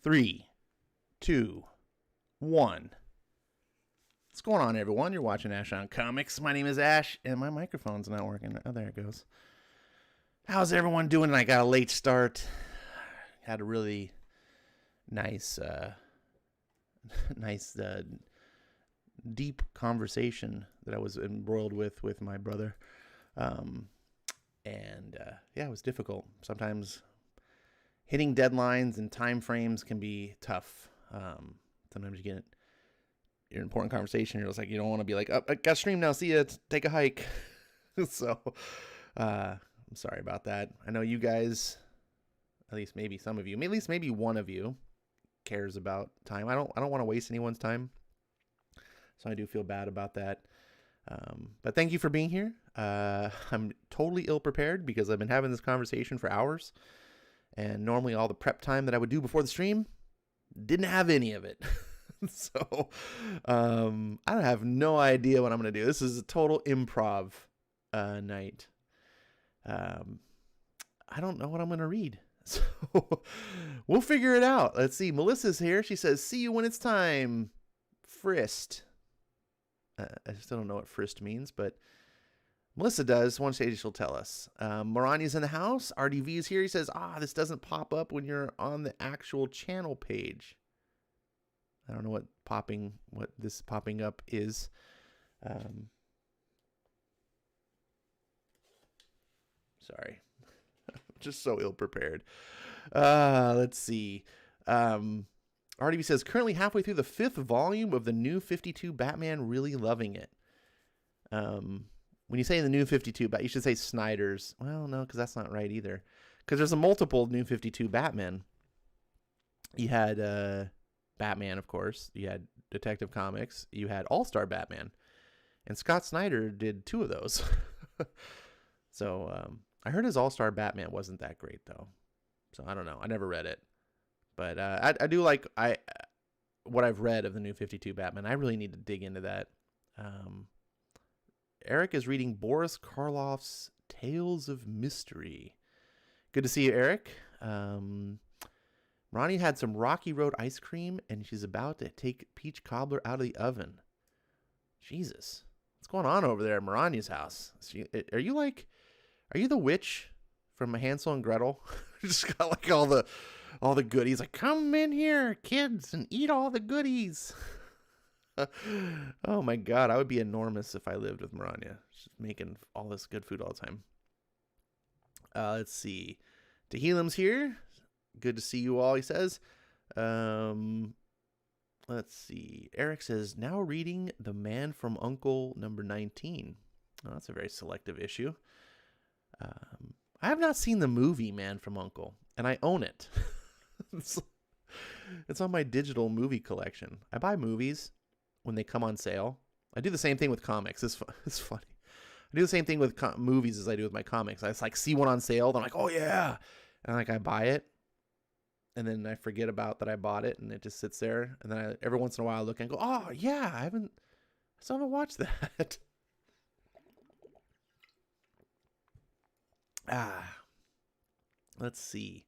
3, 2, 1. What's going on, everyone? You're watching Ash on Comics. My name is Ash, and my microphone's not working. Oh, there it goes. How's everyone doing? I got a late start. Had a really nice, deep conversation that I was embroiled with my brother. Yeah, it was difficult. Sometimes hitting deadlines and time frames can be tough. Sometimes you get your important conversation. You're just like, you don't want to be like, oh, I got to stream now. See ya. Take a hike. So, I'm sorry about that. I know you guys, at least maybe some of you, at least maybe one of you cares about time. I don't want to waste anyone's time. So I do feel bad about that. But thank you for being here. I'm totally ill prepared because I've been having this conversation for hours. And normally all the prep time that I would do before the stream, didn't have any of it. So I have no idea what I'm going to do. This is a total improv night. I don't know what I'm going to read. So we'll figure it out. Let's see. Melissa's here. She says, see you when it's time. Frist. I still don't know what frist means, but Melissa does. One stage she'll tell us. Morani's in the house. RDV is here. He says, this doesn't pop up when you're on the actual channel page. I don't know what this popping up is. Sorry. Just so ill prepared. Let's see. RDV says, currently halfway through the 5th volume of the New 52 Batman, really loving it. When you say the New 52, you should say Snyder's. Well, no, because that's not right either. Because there's a multiple New 52 Batman. You had Batman, of course. You had Detective Comics. You had All-Star Batman. And Scott Snyder did 2 of those. So I heard his All-Star Batman wasn't that great, though. So I don't know. I never read it. But I do like what I've read of the New 52 Batman. I really need to dig into that. Eric is reading Boris Karloff's Tales of Mystery. Good to see you, Eric. Ronnie had some Rocky Road ice cream, and she's about to take peach cobbler out of the oven. Jesus. What's going on over there at Marani's house? Are you the witch from Hansel and Gretel? Just got like all the goodies. Like, come in here, kids, and eat all the goodies. Oh my God, I would be enormous if I lived with Marania. She's making all this good food all the time. Let's see. Tehillim's here. Good to see you all, he says. Let's see. Eric says, now reading The Man from U.N.C.L.E. number 19. Oh, that's a very selective issue. I have not seen the movie Man from U.N.C.L.E., and I own it. It's on my digital movie collection. I buy movies when they come on sale. I do the same thing with comics. It's funny. I do the same thing with movies as I do with my comics. I just see one on sale. Then I'm like, oh yeah. And I buy it. And then I forget about that I bought it, and it just sits there. And then every once in a while I look and go, oh yeah, I still haven't watched that. Let's see.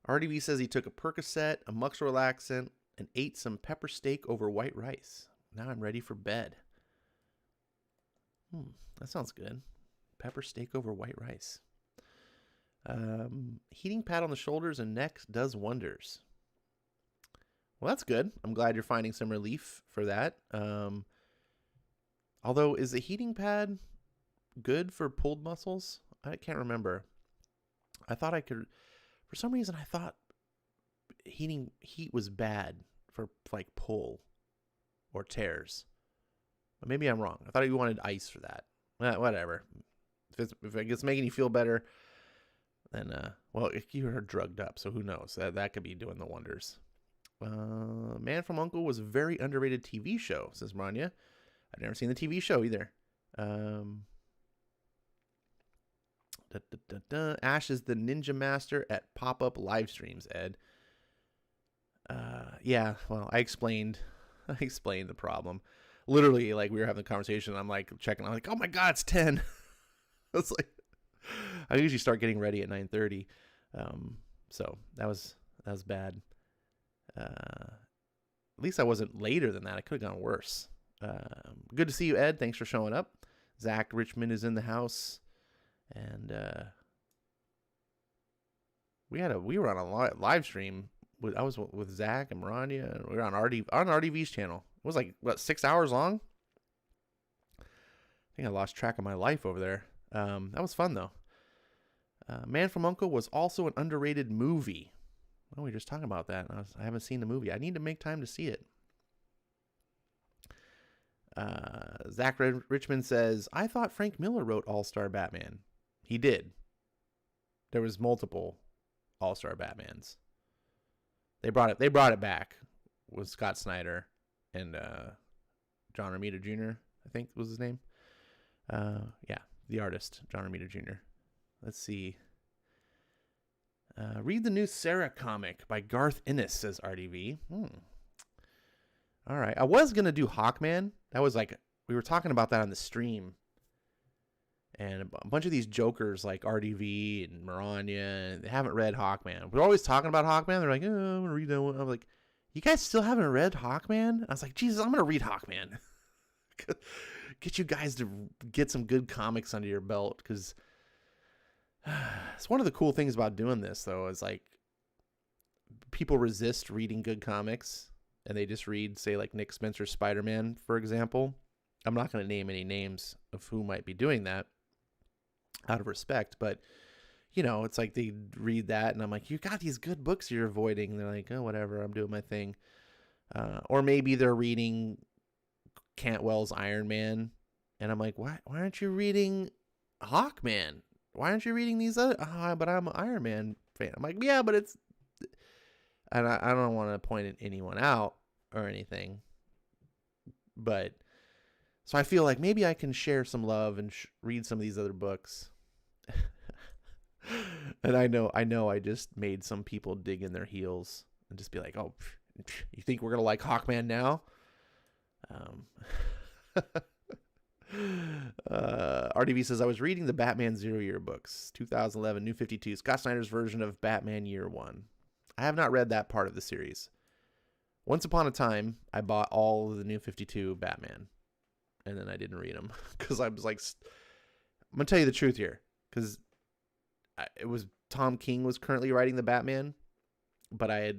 RDB says he took a Percocet, a Mux Relaxant, and ate some pepper steak over white rice. Now I'm ready for bed. That sounds good. Pepper steak over white rice. Heating pad on the shoulders and neck does wonders. Well, that's good. I'm glad you're finding some relief for that. Although, is the heating pad good for pulled muscles? I can't remember. I thought I could... For some reason, I thought heat was bad for like pull or tears. But maybe I'm wrong. I thought you wanted ice for that. Whatever. If it's making you feel better, then you're drugged up, so who knows? That could be doing the wonders. Man from U.N.C.L.E. was a very underrated TV show, says Manya. I've never seen the TV show either. Ash is the ninja master at pop-up live streams, Ed. Yeah, well, I explained the problem. Literally, like, we were having a conversation, and I'm like checking, I'm like, oh my God, it's 10. It's like, I usually start getting ready at 9:30. So that was bad. At least I wasn't later than that. I could have gone worse. Good to see you, Ed. Thanks for showing up. Zach Richmond is in the house, and we were on a live stream. I was with Zach and Marania, and we were on RDV's channel. It was like, what, 6 hours long? I think I lost track of my life over there. That was fun, though. Man from U.N.C.L.E. was also an underrated movie. Well, we were just talking about that. I haven't seen the movie. I need to make time to see it. Zach Richmond says, I thought Frank Miller wrote All-Star Batman. He did. There was multiple All-Star Batmans. They brought it back with Scott Snyder and John Romita Jr., I think was his name. Yeah, the artist, John Romita Jr. Let's see. Read the new Sara comic by Garth Ennis, says RDV. All right. I was going to do Hawkman. That was like, we were talking about that on the stream. And a bunch of these jokers like RDV and Marania, they haven't read Hawkman. We're always talking about Hawkman. They're like, oh, I'm going to read that one. I'm like, you guys still haven't read Hawkman? I was like, Jesus, I'm going to read Hawkman. Get you guys to get some good comics under your belt. Because it's one of the cool things about doing this, though, is like people resist reading good comics. And they just read, say, like Nick Spencer's Spider-Man, for example. I'm not going to name any names of who might be doing that out of respect. But, you know, it's like they read that, and I'm like, you got these good books you're avoiding. And they're like, oh, whatever, I'm doing my thing. Or maybe they're reading Cantwell's Iron Man. And I'm like, why aren't you reading Hawkman? Why aren't you reading these other? But I'm an Iron Man fan. I'm like, yeah, but it's... And I don't want to point anyone out or anything, but so I feel like maybe I can share some love and read some of these other books. And I know I just made some people dig in their heels and just be like, oh, you think we're going to like Hawkman now? RDV says, I was reading the Batman 0 Year books, 2011, New 52, Scott Snyder's version of Batman Year 1. I have not read that part of the series. Once upon a time, I bought all of the New 52 Batman, and then I didn't read them because I was like, I'm gonna tell you the truth here, because it was Tom King was currently writing the Batman, but I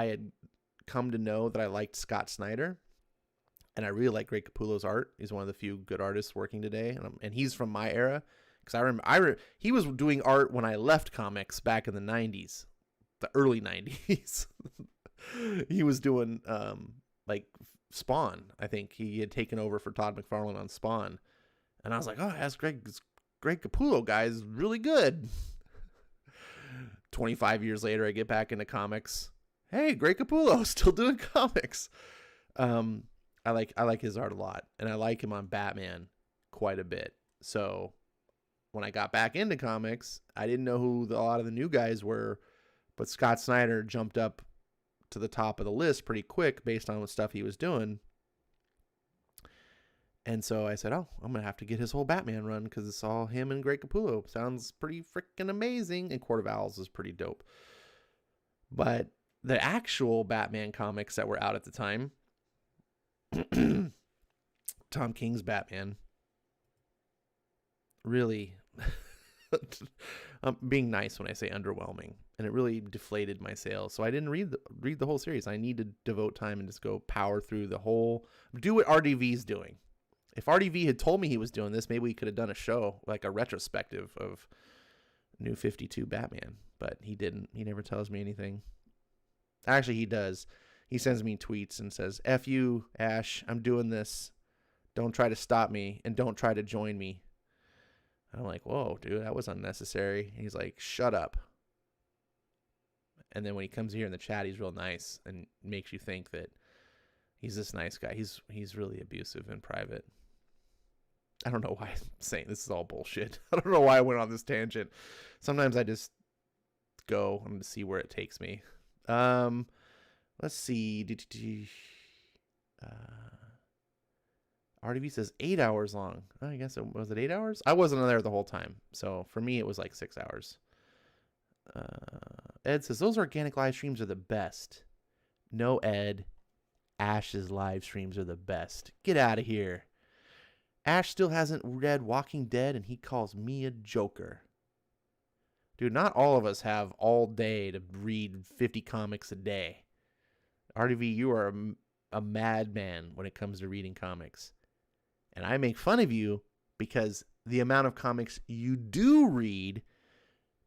had come to know that I liked Scott Snyder, and I really like Greg Capullo's art. He's one of the few good artists working today, and he's from my era, because I remember he was doing art when I left comics back in the 90s. The early 90s. He was doing like Spawn. I think he had taken over for Todd McFarlane on Spawn, and I was like, oh, that's Greg Capullo guy is really good. 25 years later, I get back into comics. Hey, Greg Capullo still doing comics. I like his art a lot, and I like him on Batman quite a bit. So when I got back into comics, I didn't know who a lot of the new guys were. But Scott Snyder jumped up to the top of the list pretty quick based on what stuff he was doing. And so I said, oh, I'm going to have to get his whole Batman run because it's all him and Greg Capullo. Sounds pretty freaking amazing. And Court of Owls is pretty dope. But the actual Batman comics that were out at the time, Tom King's Batman, really... I'm being nice when I say underwhelming, and it really deflated my sales. So I didn't read the whole series. I need to devote time and just go power through the whole, do what RDV's doing. If RDV had told me he was doing this, maybe we could have done a show, like a retrospective of New 52 Batman, but he didn't. He never tells me anything. Actually, he does. He sends me tweets and says, F you, Ash, I'm doing this. Don't try to stop me, and don't try to join me. I'm like, whoa, dude, that was unnecessary. And he's like, shut up. And then when he comes here in the chat, he's real nice and makes you think that he's this nice guy. He's really abusive in private. I don't know why I'm saying this is all bullshit. I don't know why I went on this tangent. Sometimes I just go and see where it takes me. Let's see. RDV says 8 hours long. I guess was it 8 hours? I wasn't there the whole time. So for me, it was like 6 hours. Ed says, those organic live streams are the best. No, Ed. Ash's live streams are the best. Get out of here. Ash still hasn't read Walking Dead, and he calls me a joker. Dude, not all of us have all day to read 50 comics a day. RDV, you are a madman when it comes to reading comics. And I make fun of you because the amount of comics you do read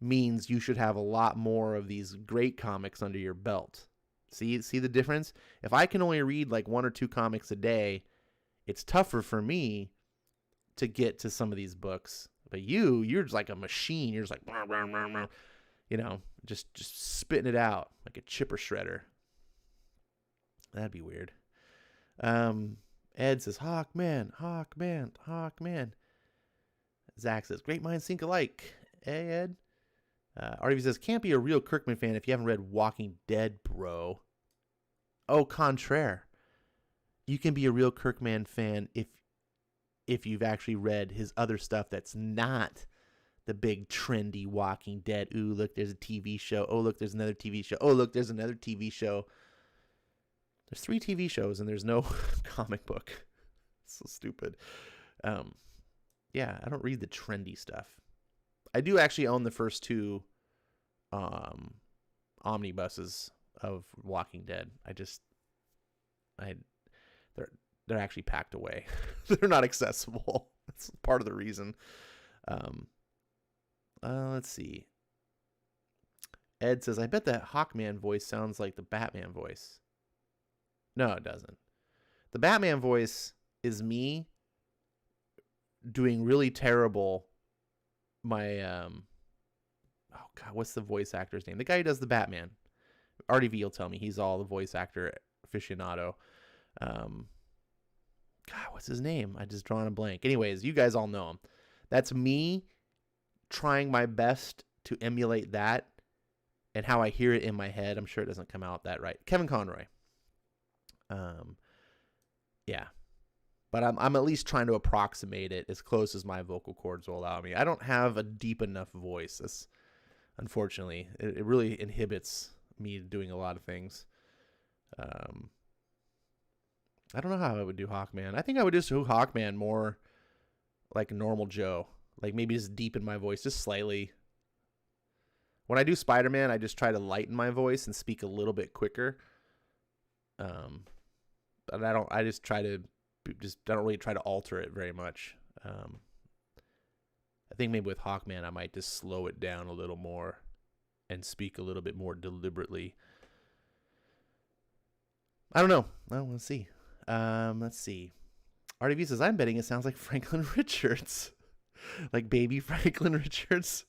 means you should have a lot more of these great comics under your belt. See the difference? If I can only read like 1 or 2 comics a day, it's tougher for me to get to some of these books. But you're just like a machine. You're just like, blah, blah, blah, blah. You know, just spitting it out like a chipper shredder. That'd be weird. Ed says, Hawkman. Zach says, great minds think alike. Hey, Ed. RV says, can't be a real Kirkman fan if you haven't read Walking Dead, bro. Au contraire. You can be a real Kirkman fan if you've actually read his other stuff that's not the big trendy Walking Dead. Ooh, look, there's a TV show. Oh, look, there's another TV show. Oh, look, there's another TV show. There's 3 TV shows and there's no comic book. It's so stupid. Yeah, I don't read the trendy stuff. I do actually own the first 2 omnibuses of Walking Dead. They're actually packed away. They're not accessible. That's part of the reason. Let's see. Ed says, I bet that Hawkman voice sounds like the Batman voice. No, it doesn't. The Batman voice is me doing really terrible. Oh God, what's the voice actor's name? The guy who does the Batman. RDV will tell me. He's all the voice actor aficionado. God, what's his name? I just drawn a blank. Anyways, you guys all know him. That's me trying my best to emulate that and how I hear it in my head. I'm sure it doesn't come out that right. Kevin Conroy. Yeah. But I'm at least trying to approximate it as close as my vocal cords will allow me. I don't have a deep enough voice. Unfortunately, it really inhibits me doing a lot of things. I don't know how I would do Hawkman. I think I would just do Hawkman more like normal Joe. Like maybe just deepen my voice just slightly. When I do Spider-Man, I just try to lighten my voice and speak a little bit quicker. But I don't really try to alter it very much. I think maybe with Hawkman, I might just slow it down a little more and speak a little bit more deliberately. I don't know. Well, let's see. Let's see. RDV says, I'm betting it sounds like Franklin Richards. Like baby Franklin Richards.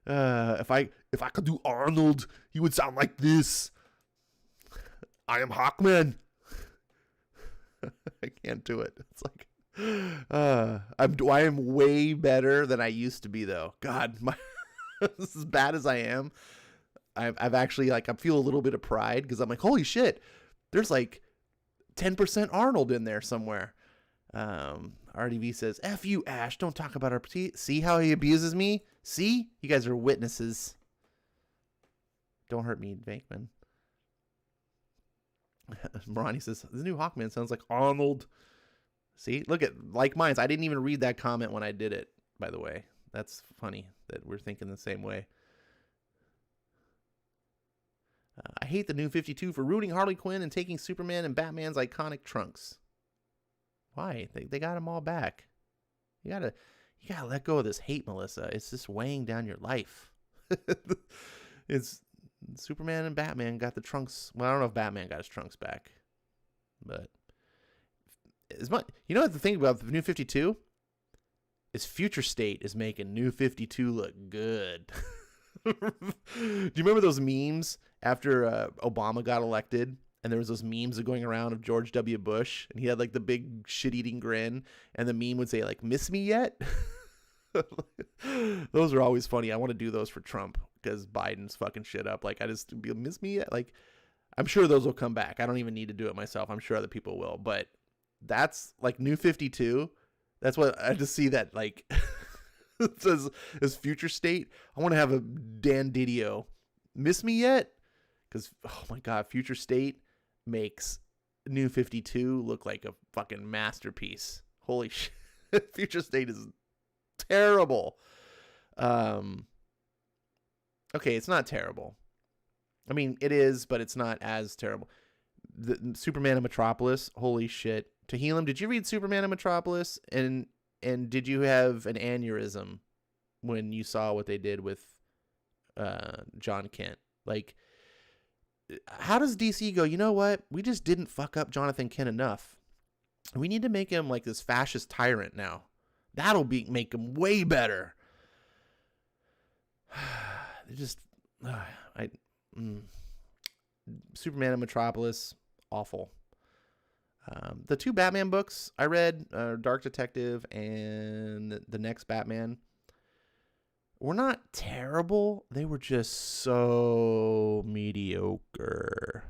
If I could do Arnold, he would sound like this. I am Hawkman. I can't do it. It's like I am way better than I used to be though. God, as bad as I am, I've actually I feel a little bit of pride because I'm like, holy shit, there's like 10% Arnold in there somewhere. RDV says, F you, Ash, don't talk about our see how he abuses me? See? You guys are witnesses. Don't hurt me, Vankman. Morani says, the new Hawkman sounds like Arnold. See? Look at like minds. I didn't even read that comment when I did it, by the way. That's funny that we're thinking the same way. I hate the new 52 for ruining Harley Quinn and taking Superman and Batman's iconic trunks. Why? They got them all back. You gotta let go of this hate, Melissa. It's just weighing down your life. It's Superman and Batman got the trunks. Well, I don't know if Batman got his trunks back, but as much, you know what the thing about the new 52 is Future State is making new 52 look good. Do you remember those memes after Obama got elected? And there was those memes going around of George W. Bush, and he had like the big shit-eating grin, and the meme would say like, miss me yet? Those are always funny. I want to do those for Trump because Biden's fucking shit up. Like, I just miss me yet? Like, I'm sure those will come back. I don't even need to do it myself. I'm sure other people will. But that's like new 52. That's what I just see that like it says as Future State. I want to have a Dan Didio. Miss me yet? Because, oh my God, Future State makes New 52 look like a fucking masterpiece. Holy shit. Future State is terrible. Okay, it's not terrible. I mean, it is, but it's not as terrible. The Superman in Metropolis, holy shit. Tehillim, did you read Superman in Metropolis? And did you have an aneurysm when you saw what they did with John Kent? Like, how does DC go, you know what? We just didn't fuck up Jonathan Kent enough. We need to make him like this fascist tyrant now. That'll make him way better. Superman in Metropolis, awful. The 2 Batman books I read, Dark Detective and The Next Batman, were not terrible. They were just so mediocre.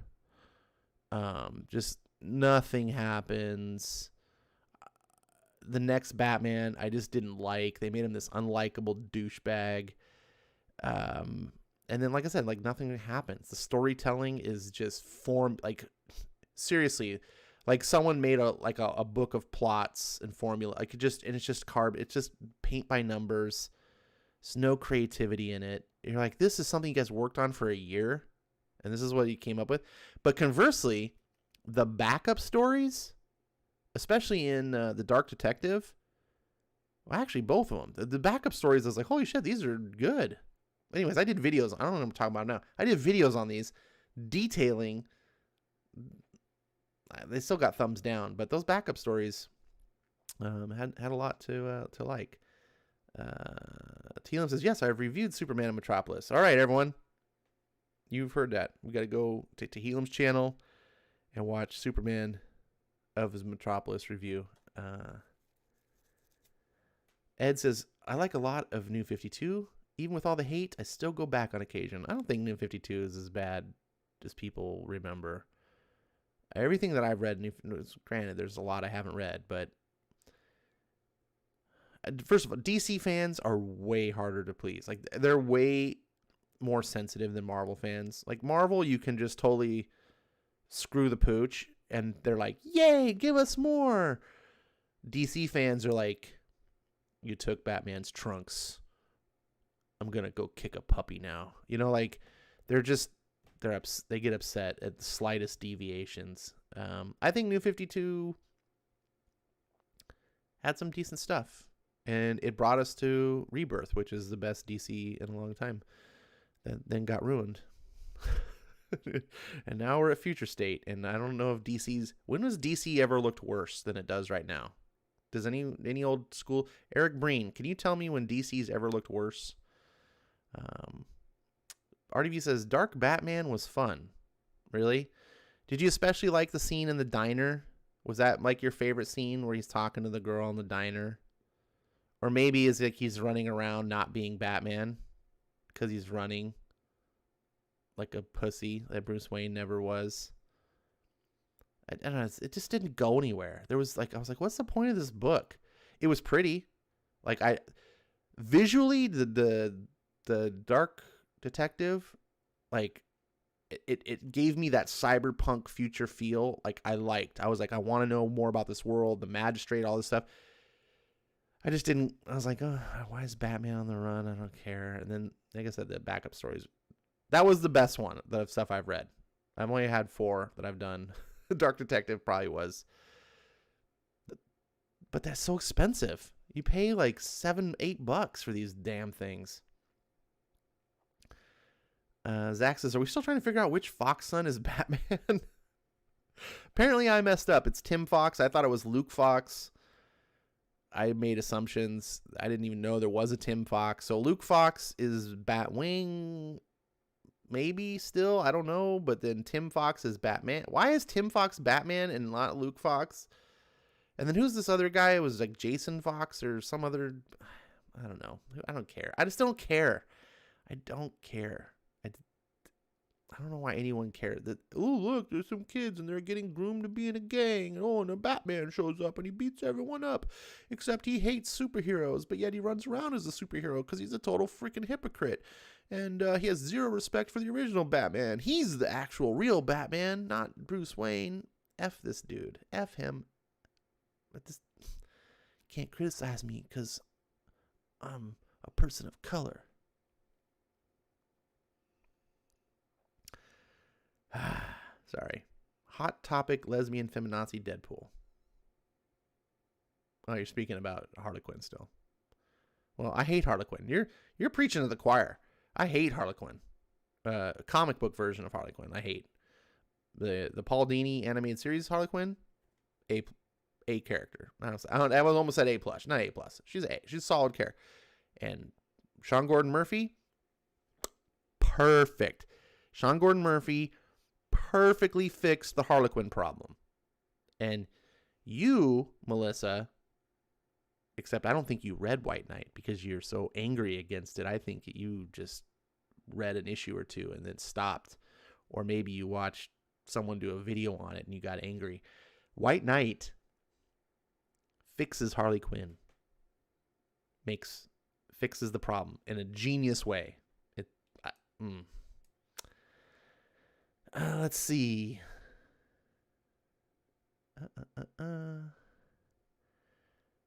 Just nothing happens. The Next Batman, I just didn't like. They made him this unlikable douchebag. And then, like I said, like nothing happens. The storytelling is just seriously, like someone made a book of plots and formula. It's just paint by numbers. There's no creativity in it. You're like, this is something you guys worked on for a year, and this is what you came up with. But conversely, the backup stories, especially in the Dark Detective, well, actually both of them, the backup stories, I was like, holy shit, these are good. Anyways, I did videos. I don't know what I'm talking about now. I did videos on these detailing. They still got thumbs down, but those backup stories had a lot to like. Tehillim says, yes, I've reviewed Superman in Metropolis. All right, everyone. You've heard that. We got to go to Tehillim's channel and watch Superman of his Metropolis review. Ed says, I like a lot of New 52. Even with all the hate, I still go back on occasion. I don't think New 52 is as bad as people remember. Everything that I've read, granted, there's a lot I haven't read, but first of all, DC fans are way harder to please. Like, they're way more sensitive than Marvel fans. Like, Marvel, you can just totally screw the pooch, and they're like, yay, give us more. DC fans are like, you took Batman's trunks. I'm going to go kick a puppy now. You know, like, they get upset at the slightest deviations. I think New 52 had some decent stuff. And it brought us to Rebirth, which is the best DC in a long time. That then got ruined. And now we're at Future State. And I don't know if when was DC ever looked worse than it does right now? Does any old school... Eric Breen, can you tell me when DC's ever looked worse? RDV says, Dark Batman was fun. Really? Did you especially like the scene in the diner? Was that like your favorite scene where he's talking to the girl in the diner? Or maybe is it he's running around not being Batman because he's running like a pussy that Bruce Wayne never was? I don't know. It just didn't go anywhere. I was like, what's the point of this book? It was pretty. Like, visually, the Dark Detective, like, it gave me that cyberpunk future feel. Like, I was like, I want to know more about this world, the magistrate, all this stuff. I just didn't. I was like, oh, why is Batman on the run? I don't care. And then, like I said, the backup stories. That was the best one, the stuff I've read. I've only had 4 that I've done. Dark Detective probably was. But that's so expensive. You pay like $7-8 for these damn things. Zach says, are we still trying to figure out which Fox son is Batman? Apparently I messed up. It's Tim Fox. I thought it was Luke Fox. I made assumptions. I didn't even know there was a Tim Fox. So Luke Fox is Batwing, maybe still. I don't know. But then Tim Fox is Batman. Why is Tim Fox Batman and not Luke Fox? And then who's this other guy? It was like Jason Fox or some other. I don't know. I don't care. I just don't care. I don't care. I don't know why anyone cared that. Oh, look, there's some kids and they're getting groomed to be in a gang. And the Batman shows up and he beats everyone up, except he hates superheroes, but yet he runs around as a superhero because he's a total freaking hypocrite. And he has zero respect for the original Batman. He's the actual real Batman, not Bruce Wayne. F this dude. F him. But this can't criticize me because I'm a person of color. Sorry. Hot topic, lesbian feminazi Deadpool. Oh, you're speaking about Harlequin still. Well, I hate Harlequin. You're preaching to the choir. I hate Harlequin. Comic book version of Harlequin. I hate. The Paul Dini animated series Harlequin. A character. I was almost at A+. Not A+. She's A. She's a solid character. And Sean Gordon Murphy, perfect. Sean Gordon Murphy perfectly fixed the Harlequin problem. And you, Melissa, except I don't think you read White Knight because you're so angry against it. I think you just read an issue or two and then stopped. Or maybe you watched someone do a video on it and you got angry. White Knight fixes Harley Quinn. Fixes the problem in a genius way. Let's see.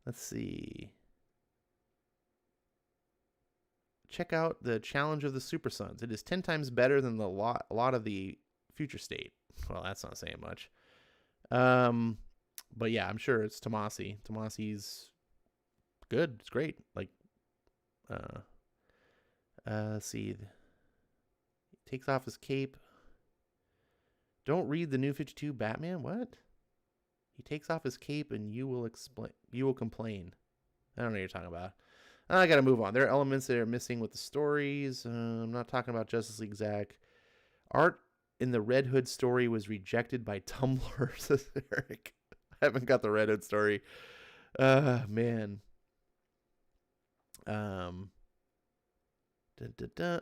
Let's see. Check out the Challenge of the Super Sons. It is 10 times better than a lot of the Future State. Well, that's not saying much. But yeah, I'm sure it's Tomasi. Tomasi's good. It's great. Like, let's see. He takes off his cape. Don't read the New 52 Batman? What? He takes off his cape and you will complain. I don't know what you're talking about. I got to move on. There are elements that are missing with the stories. I'm not talking about Justice League Zach. Art in the Red Hood story was rejected by Tumblr, says Eric. I haven't got the Red Hood story. Man. All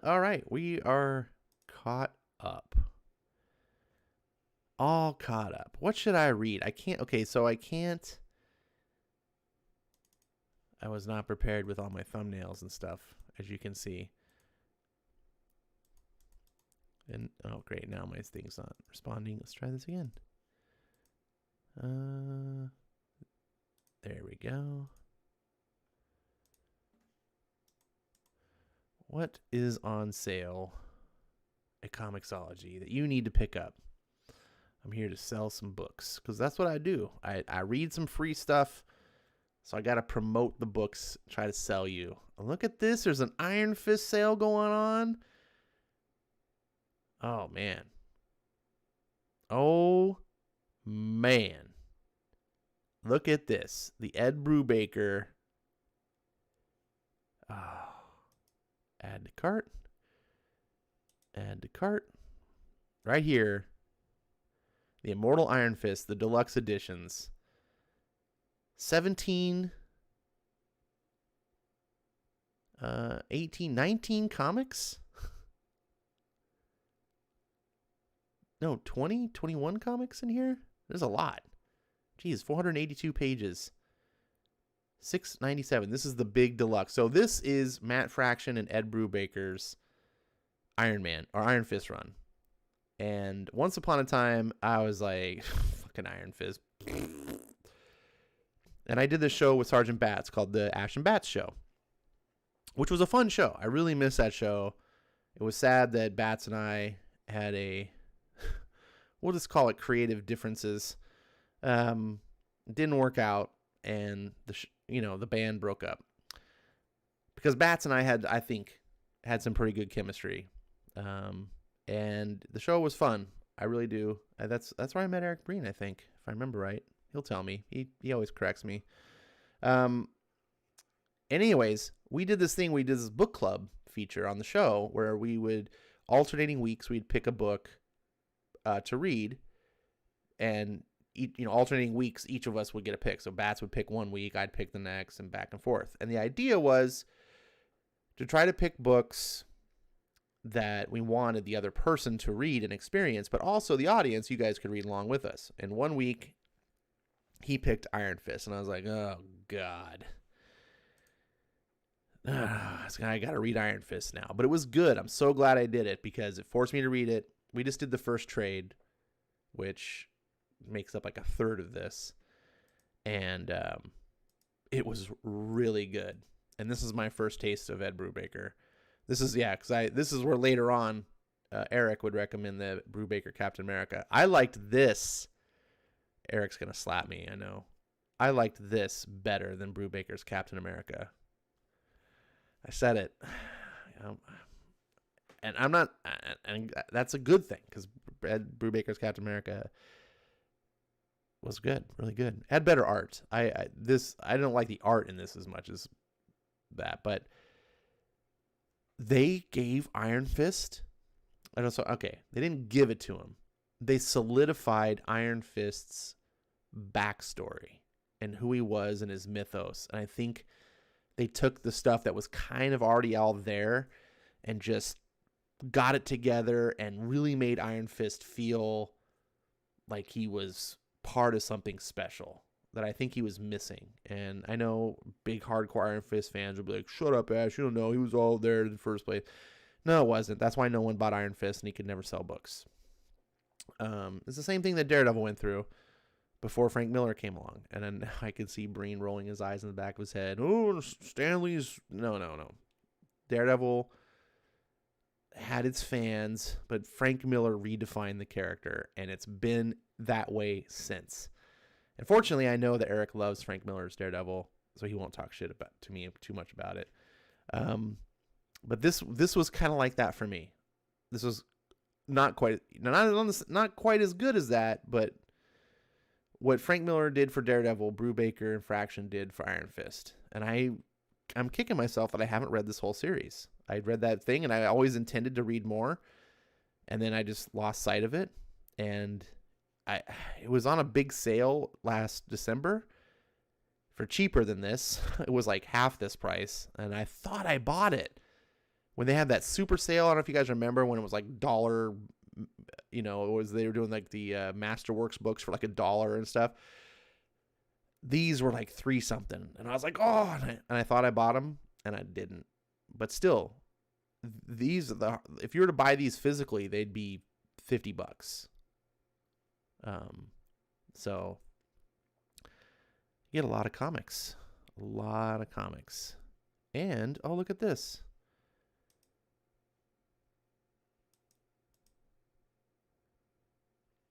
right. We are caught up. All caught up. What should I read? I can't. Okay, so I can't. I was not prepared with all my thumbnails and stuff, as you can see. And, oh, great. Now my thing's not responding. Let's try this again. There we go. What is on sale at Comixology that you need to pick up? I'm here to sell some books because that's what I do. I read some free stuff, so I got to promote the books, try to sell you. Look at this. There's an Iron Fist sale going on. Oh, man. Oh, man. Look at this. The Ed Brubaker. Oh. Add to cart. Add to cart. Right here. The Immortal Iron Fist, the deluxe editions. 17, 18, 19 comics? No, 20, 21 comics in here? There's a lot. Geez, 482 pages. $6.97. This is the big deluxe. So this is Matt Fraction and Ed Brubaker's Iron Man or Iron Fist run. And once upon a time, I was like, fucking Iron Fist. And I did this show with Sergeant Bats called the Ash and Bats Show, which was a fun show. I really miss that show. It was sad that Bats and I had we'll just call it creative differences. Didn't work out, and the band broke up. Because Bats and I had some pretty good chemistry. And the show was fun. I really do. That's where I met Eric Breen, I think, if I remember right. He'll tell me. He always corrects me. Anyways, we did this book club feature on the show where we would, alternating weeks, we'd pick a book to read. And, alternating weeks, each of us would get a pick. So Bats would pick one week, I'd pick the next, and back and forth. And the idea was to try to pick books that we wanted the other person to read and experience, but also the audience, you guys could read along with us. And one week, he picked Iron Fist, and I was like, oh, God. I got to read Iron Fist now. But it was good. I'm so glad I did it because it forced me to read it. We just did the first trade, which makes up like a third of this. And it was really good. And this is my first taste of Ed Brubaker. This is, this is where later on Eric would recommend the Brubaker Captain America. I liked this. Eric's going to slap me, I know. I liked this better than Brubaker's Captain America. I said it. And I'm not, and that's a good thing because Ed Brubaker's Captain America was good, really good. Had better art. I don't like the art in this as much as that, but they gave Iron Fist. They didn't give it to him. They solidified Iron Fist's backstory and who he was and his mythos. And I think they took the stuff that was kind of already out there and just got it together and really made Iron Fist feel like he was part of something special that I think he was missing. And I know big hardcore Iron Fist fans will be like, shut up, Ash, you don't know. He was all there in the first place. No, it wasn't. That's why no one bought Iron Fist and he could never sell books. It's the same thing that Daredevil went through before Frank Miller came along. And then I could see Breen rolling his eyes in the back of his head. Oh, Stanley's... No. Daredevil had its fans, but Frank Miller redefined the character, and it's been that way since. Unfortunately, I know that Eric loves Frank Miller's Daredevil, so he won't talk shit to me too much about it. But this was kind of like that for me. This was not quite as good as that, but what Frank Miller did for Daredevil, Brubaker and Fraction did for Iron Fist. And I'm kicking myself that I haven't read this whole series. I read that thing, and I always intended to read more, and then I just lost sight of it. And it was on a big sale last December for cheaper than this. It was like half this price, and I thought I bought it when they had that super sale. I don't know if you guys remember when it was like $1. They were doing like the Masterworks books for like $1 and stuff. These were like $3 something, and I was like, oh, and I thought I bought them, and I didn't. But still, if you were to buy these physically, they'd be $50. So you get a lot of comics, and oh, look at this.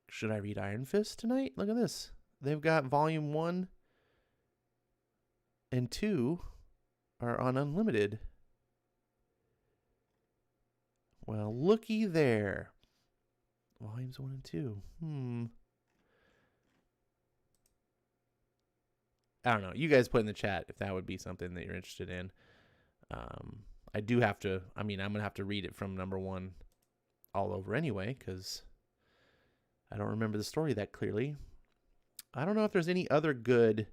Should I read Iron Fist tonight? Look at this. They've got volume 1 and 2 are on Unlimited. Well, looky there. Volumes 1 and 2. I don't know. You guys put in the chat if that would be something that you're interested in. I do have to, I'm going to have to read it from number 1 all over anyway, because I don't remember the story that clearly. I don't know if there's any other good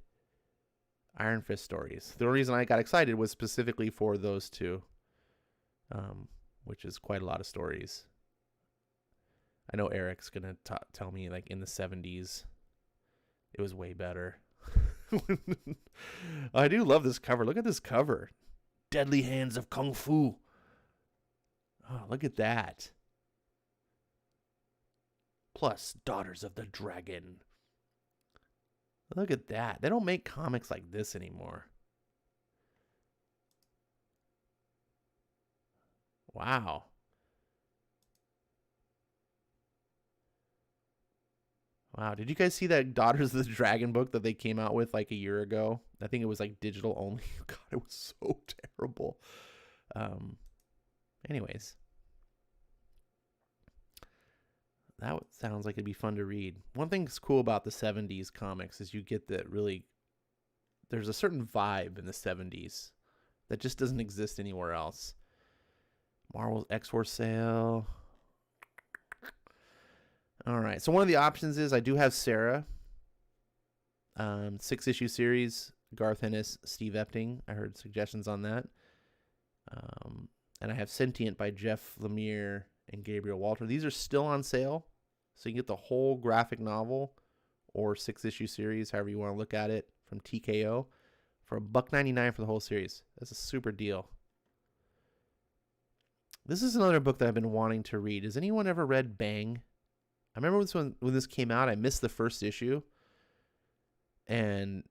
Iron Fist stories. The only reason I got excited was specifically for those two, which is quite a lot of stories. I know Eric's going to tell me like in the 70s, it was way better. I do love this cover. Look at this cover. Deadly Hands of Kung Fu. Oh, look at that. Plus Daughters of the Dragon. Look at that. They don't make comics like this anymore. Wow. Wow. Did you guys see that Daughters of the Dragon book that they came out with like a year ago? I think it was like digital only. God, it was so terrible. Anyways. That sounds like it'd be fun to read. One thing that's cool about the 70s comics is you get that really... There's a certain vibe in the 70s that just doesn't exist anywhere else. Marvel's X-Force sale... All right, so one of the options is I do have Sara, 6-issue series, Garth Ennis, Steve Epting. I heard suggestions on that. And I have Sentient by Jeff Lemire and Gabriel Walter. These are still on sale, so you can get the whole graphic novel or 6-issue series, however you want to look at it, from TKO for $1.99 for the whole series. That's a super deal. This is another book that I've been wanting to read. Has anyone ever read Bang? I remember when this came out, I missed the first issue. And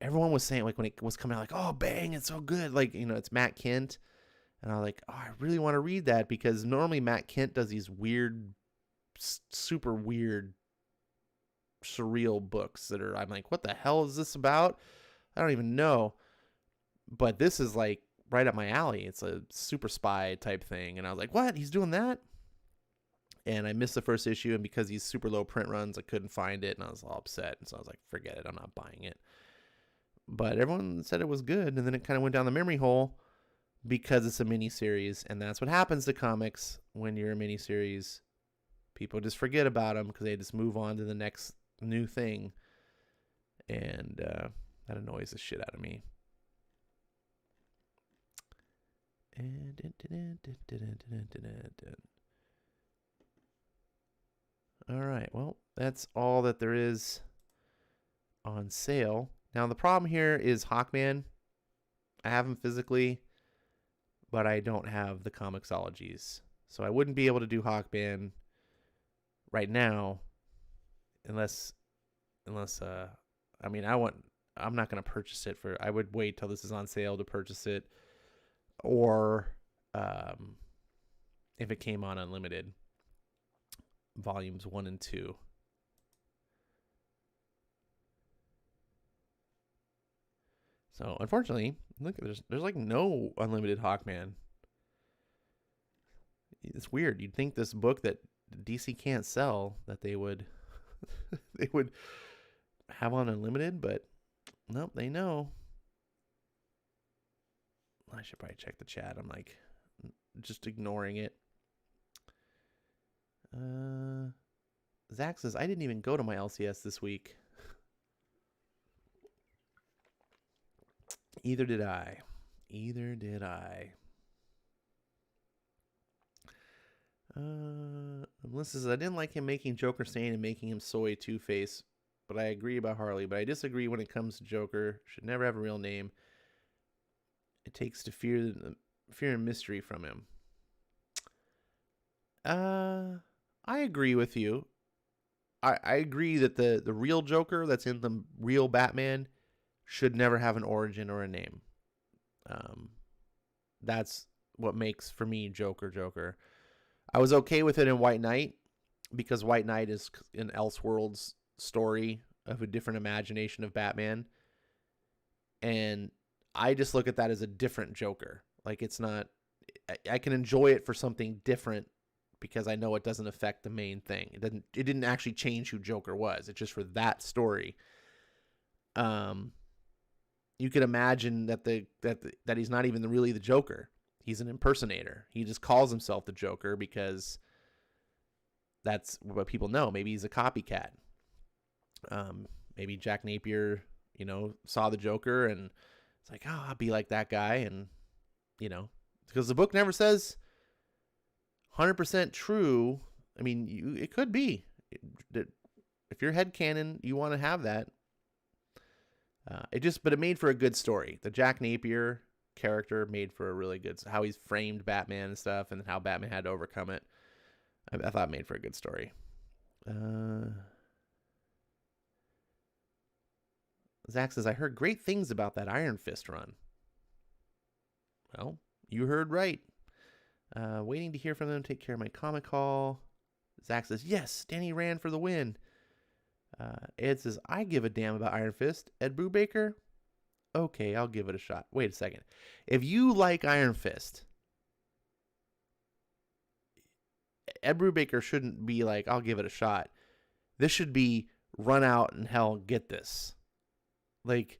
everyone was saying, like, when it was coming out, like, oh, Bang, it's so good. Like, it's Matt Kent. And I was like, oh, I really want to read that, because normally Matt Kent does these weird, super weird, surreal books that I'm like, what the hell is this about? I don't even know. But this is like right up my alley. It's a super spy type thing. And I was like, what? He's doing that? And I missed the first issue. And because these super low print runs, I couldn't find it. And I was all upset. And so I was like, forget it. I'm not buying it. But everyone said it was good. And then it kind of went down the memory hole because it's a miniseries. And that's what happens to comics when you're a miniseries. People just forget about them because they just move on to the next new thing. And that annoys the shit out of me. All right, well, that's all that there is on sale. Now, the problem here is Hawkman. I have them physically, but I don't have the Comixologies. So I wouldn't be able to do Hawkman right now unless I'm not going to purchase it I would wait till this is on sale to purchase it, or if it came on unlimited, volumes 1 and 2. So unfortunately, look, there's like no unlimited Hawkman. It's weird. You'd think this book that DC can't sell, that they would they would have on unlimited, but nope, they know. I should probably check the chat. I'm like just ignoring it. Zach says, I didn't even go to my LCS this week. Either did I. Melissa says, I didn't like him making Joker sane and making him soy Two-Face, but I agree about Harley. But I disagree when it comes to Joker. Should never have a real name. It takes to fear and mystery from him. I agree with you. I agree that the real Joker that's in the real Batman should never have an origin or a name. That's what makes, for me, Joker. I was okay with it in White Knight because White Knight is an Elseworlds story of a different imagination of Batman. And I just look at that as a different Joker. Like, it's not, I can enjoy it for something different because I know it doesn't affect the main thing. It didn't actually change who Joker was. It's just for that story. You could imagine that he's not even really the Joker. He's an impersonator. He just calls himself the Joker because that's what people know. Maybe he's a copycat. Maybe Jack Napier, saw the Joker and it's like, oh, I'll be like that guy. And, because the book never says 100% true. I mean, it could be. If you're headcanon, you want to have that. But it made for a good story. The Jack Napier character made for a really good, how he's framed Batman and stuff, and how Batman had to overcome it. I thought it made for a good story. Zach says, I heard great things about that Iron Fist run. Well, you heard right. Waiting to hear from them. Take care of my comic haul. Zach says, yes, Danny ran for the win. Ed says, I give a damn about Iron Fist. Ed Brubaker? Okay, I'll give it a shot. Wait a second. If you like Iron Fist, Ed Brubaker shouldn't be like, I'll give it a shot. This should be run out and hell, get this. Like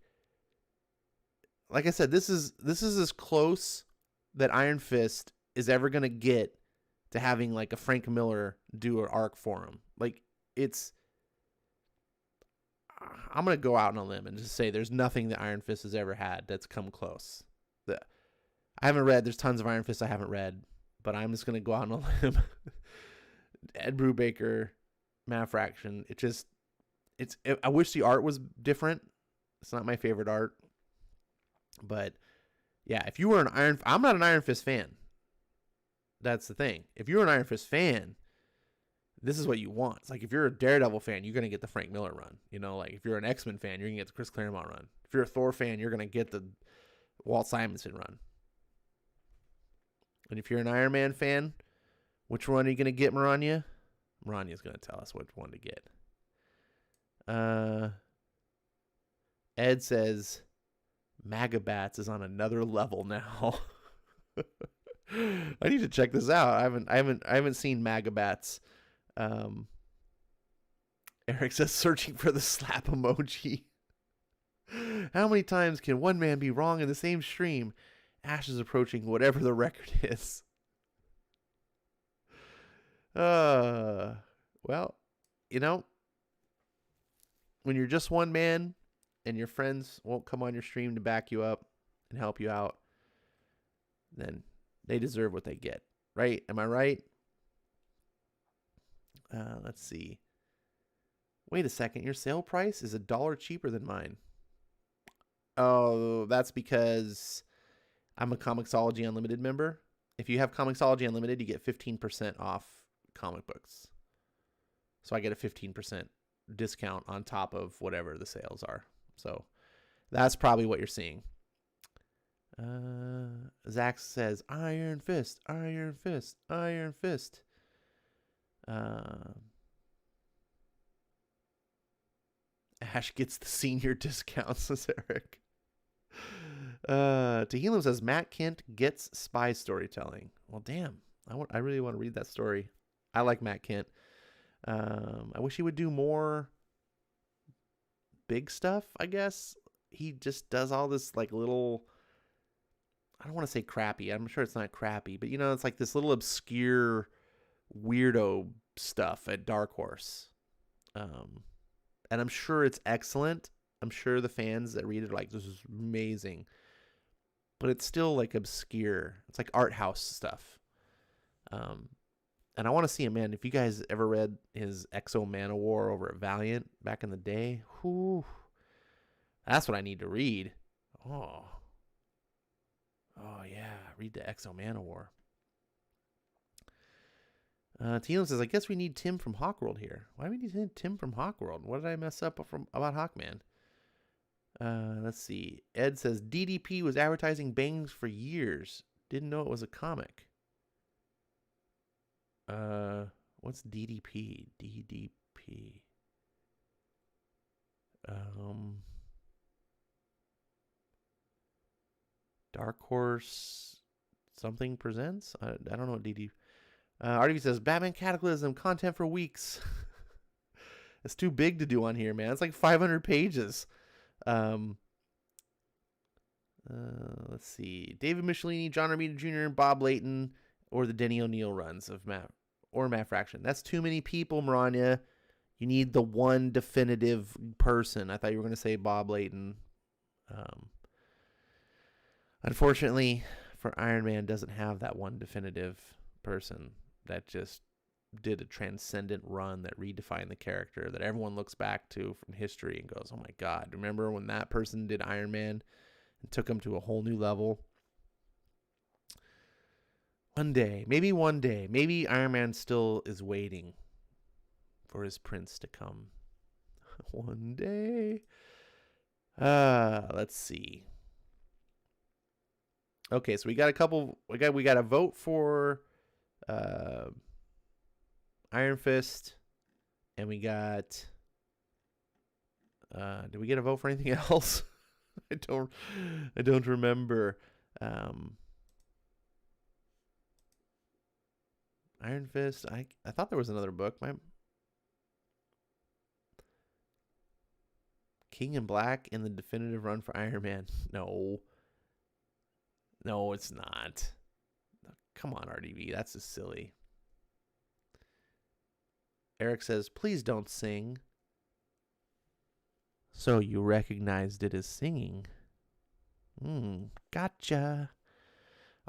I said, this is as close that Iron Fist is ever going to get to having like a Frank Miller do an arc for him. Like, I'm going to go out on a limb and just say there's nothing that Iron Fist has ever had that's come close. I haven't read. There's tons of Iron Fist I haven't read, but I'm just gonna go out on a limb. Ed Brubaker, Matt Fraction. I wish the art was different. It's not my favorite art, but yeah, if you were I'm not an Iron Fist fan. That's the thing. If you're an Iron Fist fan, this is what you want. It's like if you're a Daredevil fan, you're gonna get the Frank Miller run. Like if you're an X-Men fan, you're gonna get the Chris Claremont run. If you're a Thor fan, you're gonna get the Walt Simonson run. And if you're an Iron Man fan, which one are you gonna get, Maranya? Maranya's gonna tell us which one to get. Ed says Magabats is on another level now. I need to check this out. I haven't seen Magabats. Eric says searching for the slap emoji. How many times can one man be wrong in the same stream? Ash is approaching whatever the record is. Well, when you're just one man and your friends won't come on your stream to back you up and help you out, then they deserve what they get, right? Am I right? Let's see. Wait a second. Your sale price is $1 cheaper than mine. Oh, that's because I'm a Comixology Unlimited member. If you have Comixology Unlimited, you get 15% off comic books. So I get a 15% discount on top of whatever the sales are. So that's probably what you're seeing. Zach says, Iron Fist, Iron Fist, Iron Fist. Ash gets the senior discount, says Eric. Tehillim says, Matt Kent gets spy storytelling. Well, damn. I really want to read that story. I like Matt Kent. I wish he would do more big stuff, I guess. He just does all this like little, I don't want to say crappy. I'm sure it's not crappy, but it's like this little obscure weirdo stuff at Dark Horse. And I'm sure it's excellent. I'm sure the fans that read it are like, this is amazing. But it's still like obscure. It's like art house stuff. And I want to see him, man. If you guys ever read his Exo Manowar over at Valiant back in the day, that's what I need to read. Oh yeah, read the Exo Manowar. Teal says, I guess we need Tim from Hawkworld here. Why do we need Tim from Hawkworld? What did I mess up about Hawkman? Let's see. Ed says, DDP was advertising bangs for years. Didn't know it was a comic. What's DDP? DDP. Dark Horse something presents? I don't know what DDP. Artie says, Batman Cataclysm, content for weeks. It's too big to do on here, man. It's like 500 pages. Let's see. David Michelini, John Romita Jr., Bob Layton, or the Denny O'Neil runs of Matt Fraction. That's too many people, Maranya. You need the one definitive person. I thought you were going to say Bob Layton. Unfortunately, for Iron Man, doesn't have that one definitive person that just did a transcendent run that redefined the character that everyone looks back to from history and goes, oh my God, remember when that person did Iron Man and took him to a whole new level? One day, maybe Iron Man still is waiting for his prince to come. One day. Let's see. Okay, so we got a vote for Iron Fist, and we got did we get a vote for anything else? I don't remember. Iron Fist, I thought there was another book. King in Black in the definitive run for Iron Man. No, it's not. Come on, RDV. That's just silly. Eric says, please don't sing. So you recognized it as singing. Gotcha.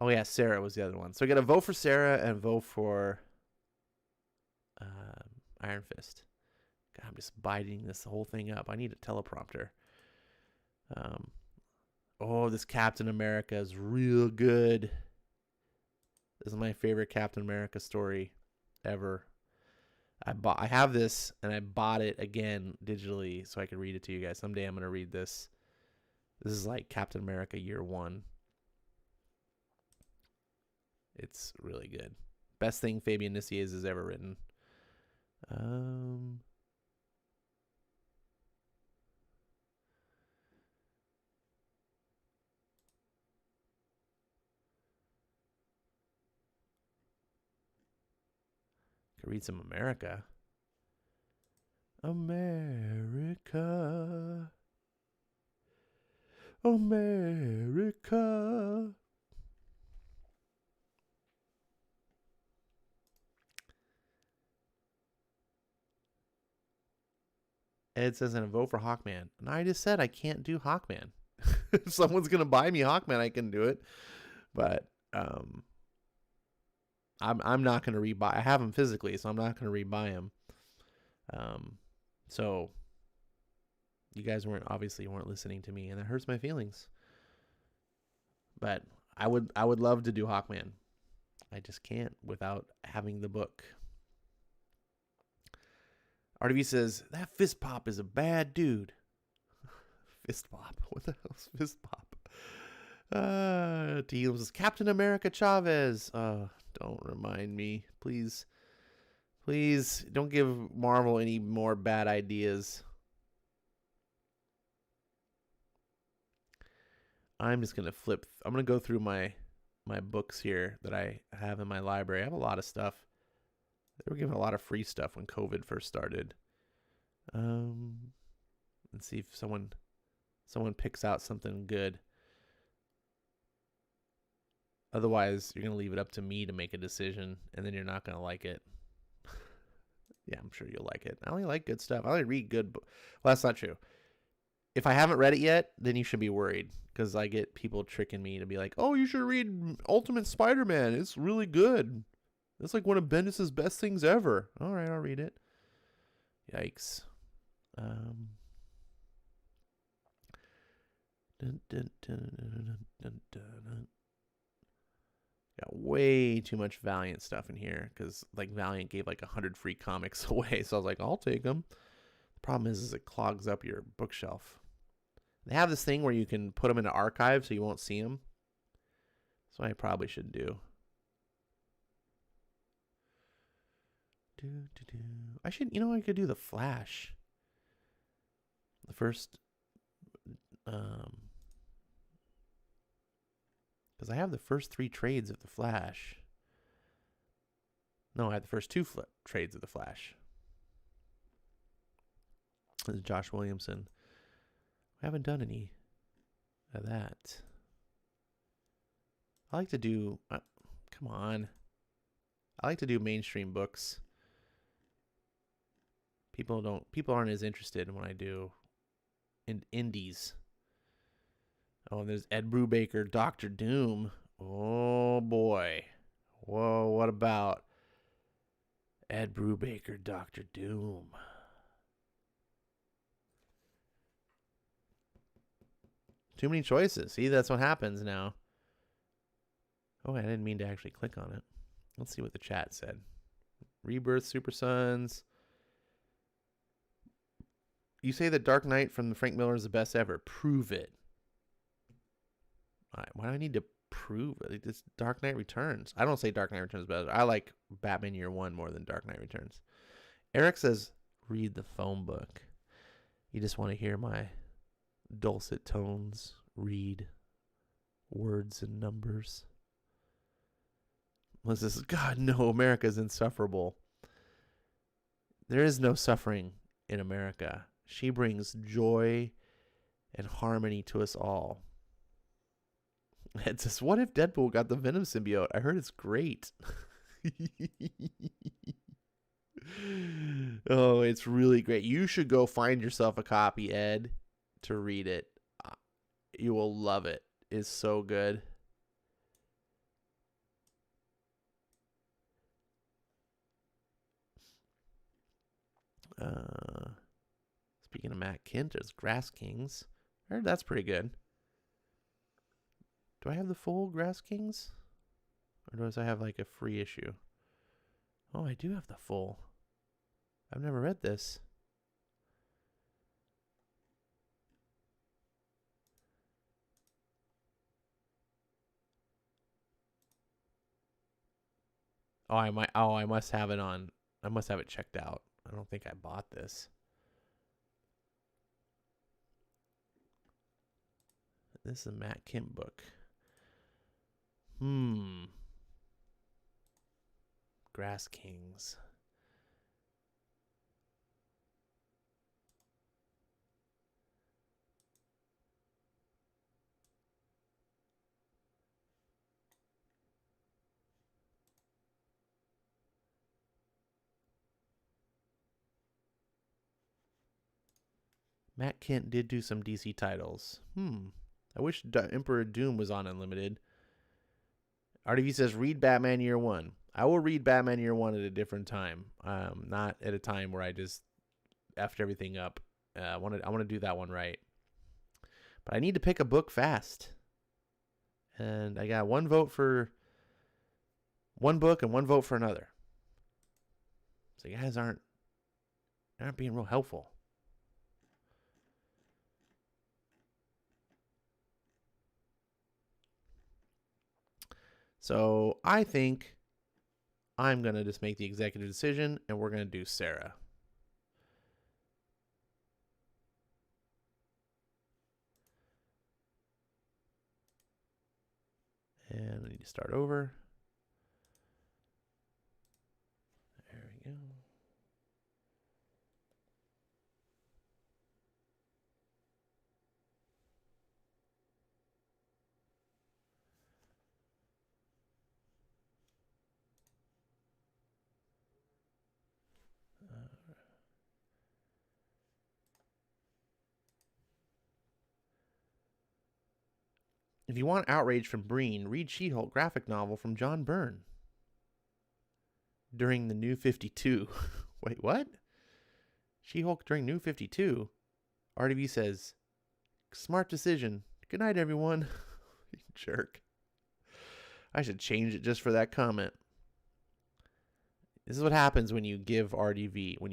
Oh, yeah, Sara was the other one. So I got a vote for Sara and a vote for Iron Fist. God, I'm just biting this whole thing up. I need a teleprompter. This Captain America is real good. This is my favorite Captain America story ever. I have this, and I bought it again digitally so I could read it to you guys. Someday I'm going to read this. This is like Captain America Year 1. It's really good. Best thing Fabian Niciez has ever written. Could read some America. America. America. Ed says, "And a vote for Hawkman." And I just said I can't do Hawkman. If someone's gonna buy me Hawkman, I can do it. But I'm not gonna rebuy. I have him physically, so I'm not gonna rebuy him. So you guys weren't listening to me, and that hurts my feelings. But I would love to do Hawkman. I just can't without having the book. RDV says, that Fist Pop is a bad dude. Fist Pop? What the hell's Fist Pop? Teal says, Captain America Chavez. Don't remind me. Please. Please, don't give Marvel any more bad ideas. I'm just going to flip. I'm going to go through my books here that I have in my library. I have a lot of stuff. They were giving a lot of free stuff when COVID first started. Let's see if someone picks out something good. Otherwise, you're going to leave it up to me to make a decision, and then you're not going to like it. Yeah, I'm sure you'll like it. I only like good stuff. I only read good books. Well, that's not true. If I haven't read it yet, then you should be worried, because I get people tricking me to be like, oh, you should read Ultimate Spider-Man. It's really good. It's like one of Bendis' best things ever. All right, I'll read it. Yikes. Got way too much Valiant stuff in here because like Valiant gave like 100 free comics away. So I was like, I'll take them. The problem is it clogs up your bookshelf. They have this thing where you can put them in an archive so you won't see them. So I probably should do. I should, I could do the Flash. The first, because I have the first 3 trades of the Flash. No, I have the first 2 trades of the Flash. This is Josh Williamson. I haven't done any of that. I like to do, come on. I like to do mainstream books. People aren't as interested when I do indies. Oh, and there's Ed Brubaker, Doctor Doom. Oh boy. Whoa, what about Ed Brubaker, Doctor Doom? Too many choices. See, that's what happens now. Oh, I didn't mean to actually click on it. Let's see what the chat said. Rebirth, Super Sons. You say that Dark Knight from Frank Miller is the best ever. Prove it. Why do I need to prove it? It's Dark Knight Returns. I don't say Dark Knight Returns is better. I like Batman Year One more than Dark Knight Returns. Eric says, read the phone book. You just want to hear my dulcet tones read words and numbers. Melissa says, God, no, America's insufferable. There is no suffering in America. She brings joy and harmony to us all. It says, what if Deadpool got the Venom symbiote? I heard it's great. Oh, it's really great. You should go find yourself a copy, Ed, to read it. You will love it. It's so good. Speaking of Matt Kent, there's Grass Kings. I heard that's pretty good. Do I have the full Grass Kings? Or does I have like a free issue? Oh, I do have the full. I've never read this. Oh, I must have it on. I must have it checked out. I don't think I bought this. This is a Matt Kemp book. Grass Kings. Matt Kent did do some DC titles. I wish Emperor Doom was on Unlimited. RDV says, read Batman Year One. I will read Batman Year One at a different time. Not at a time where I just effed everything up. I want to do that one right. But I need to pick a book fast. And I got one vote for one book and one vote for another. So you guys aren't being real helpful. So I think I'm going to just make the executive decision, and we're going to do Sara. And I need to start over. There we go. If you want outrage from Breen, read She-Hulk graphic novel from John Byrne. During the New 52. Wait, what? She-Hulk during New 52? RDV says, smart decision. Good night, everyone. You jerk. I should change it just for that comment. This is what happens when you give RDV. When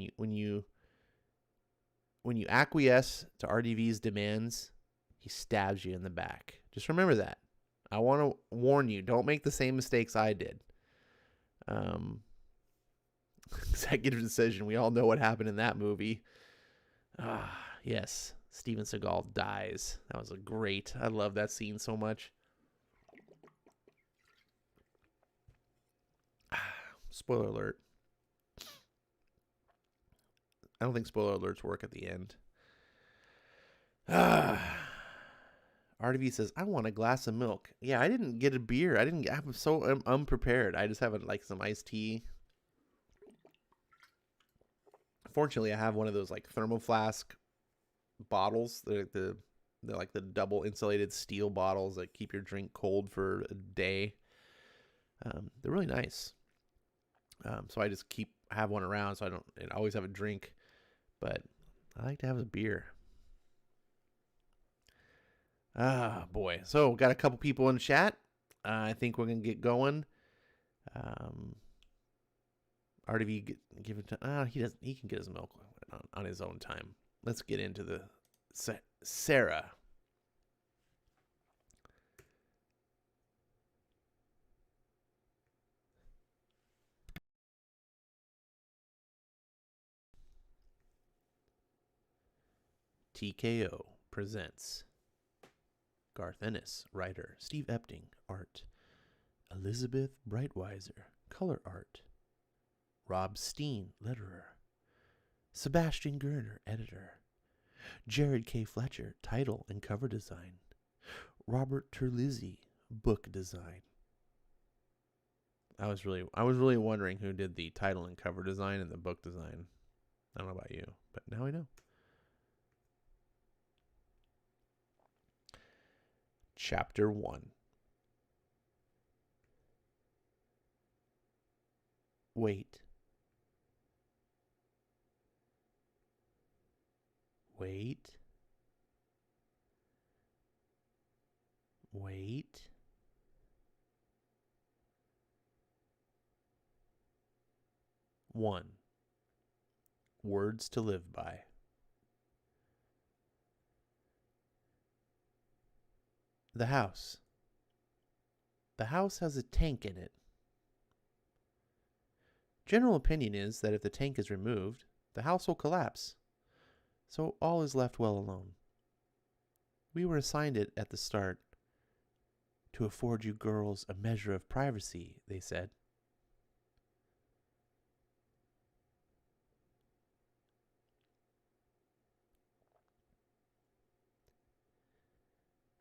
you acquiesce to RDV's demands, he stabs you in the back. Just remember that. I want to warn you. Don't make the same mistakes I did. Executive decision. We all know what happened in that movie. Yes. Steven Seagal dies. That was great. I love that scene so much. Spoiler alert. I don't think spoiler alerts work at the end. RDV says, I want a glass of milk. Yeah, I didn't get a beer. I'm so unprepared. I just have like some iced tea. Fortunately, I have one of those like thermoflask bottles. They're like the double insulated steel bottles that keep your drink cold for a day. They're really nice. So I just have one around so I always have a drink. But I like to have a beer. Boy. So got a couple people in chat. I think we're gonna get going. RDV give it to he can get his milk on his own time. Let's get into the Sara. TKO presents Garth Ennis, writer. Steve Epting, art. Elizabeth Breitweiser, color art. Rob Steen, letterer. Sebastian Gerner, editor. Jared K. Fletcher, title and cover design. Robert Terlizzi, book design. I was really wondering who did the title and cover design and the book design. I don't know about you, but now I know. Chapter 1. Wait. Wait. Wait. One. Words to live by. The house. The house has a tank in it. General opinion is that if the tank is removed, the house will collapse. So all is left well alone. We were assigned it at the start to afford you girls a measure of privacy, they said.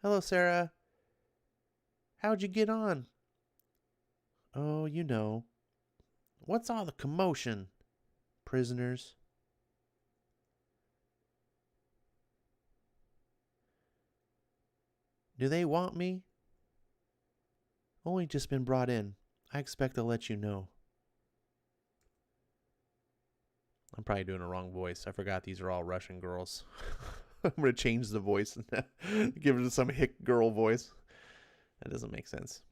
Hello, Sara. How'd you get on? Oh, you know. What's all the commotion? Prisoners. Do they want me? Only just been brought in. I expect they'll let you know. I'm probably doing a wrong voice. I forgot these are all Russian girls. I'm going to change the voice and give it some hick girl voice. That doesn't make sense.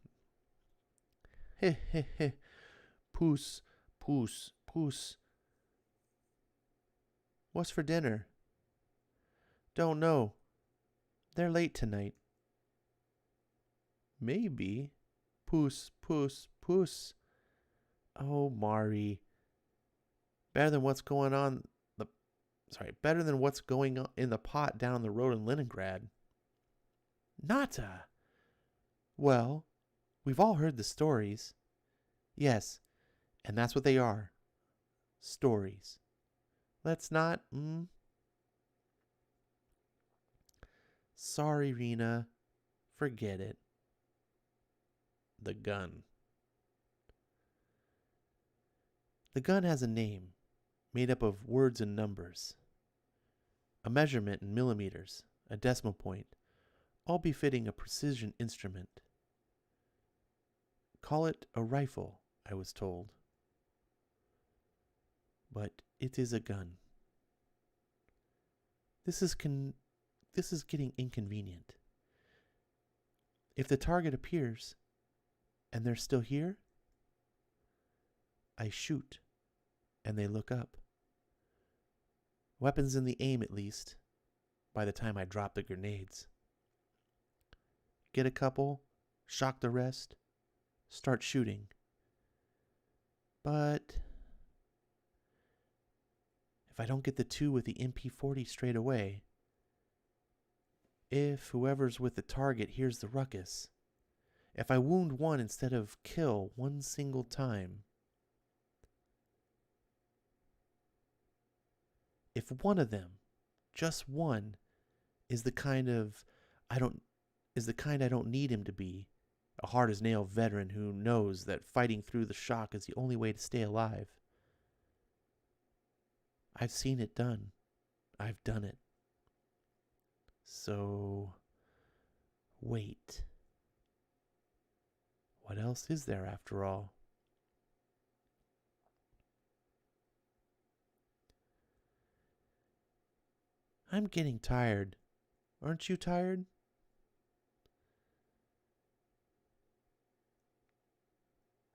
Heh heh heh. Poos, poos, poos. What's for dinner? Don't know. They're late tonight. Maybe. Poos, poos, poos. Oh, Mari. Better than what's going on better than what's going on in the pot down the road in Leningrad. Nata. Well, we've all heard the stories. Yes, and that's what they are. Stories. Let's not, Sorry, Rena. Forget it. The gun. The gun has a name, made up of words and numbers. A measurement in millimeters, a decimal point, all befitting a precision instrument. Call it a rifle, I was told. But it is a gun. This is getting inconvenient. If the target appears, and they're still here, I shoot, and they look up. Weapons in the aim, at least, by the time I drop the grenades. Get a couple, shock the rest, start shooting. But if I don't get the two with the MP40 straight away, if whoever's with the target hears the ruckus, if I wound one instead of kill one single time, if one of them, just one, is the kind I don't need him to be, a hard as nail veteran who knows that fighting through the shock is the only way to stay alive. I've seen it done. I've done it. So, wait. What else is there after all? I'm getting tired. Aren't you tired?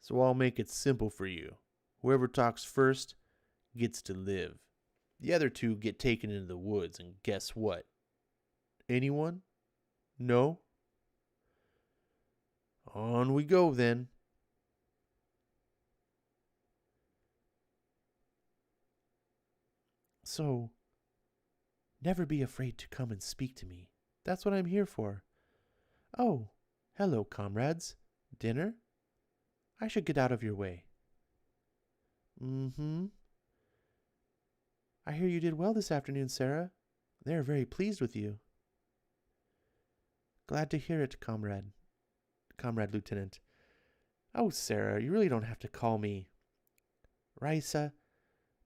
So I'll make it simple for you. Whoever talks first gets to live. The other two get taken into the woods, and guess what? Anyone? No? On we go then. So, never be afraid to come and speak to me. That's what I'm here for. Oh, hello, comrades. Dinner? I should get out of your way. Mm-hmm. I hear you did well this afternoon, Sara. They are very pleased with you. Glad to hear it, Comrade Lieutenant. Oh, Sara, you really don't have to call me. Raisa,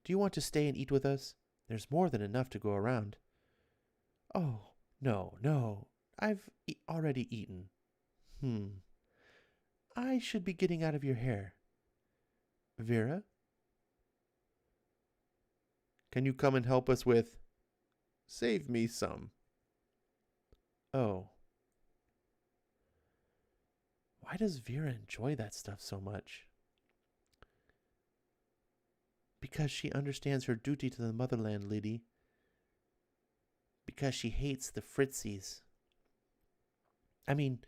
do you want to stay and eat with us? There's more than enough to go around. Oh, no. I've already eaten. I should be getting out of your hair. Vera? Can you come and help us with... Save me some. Oh. Why does Vera enjoy that stuff so much? Because she understands her duty to the motherland, Liddy. Because she hates the Fritzies. I mean,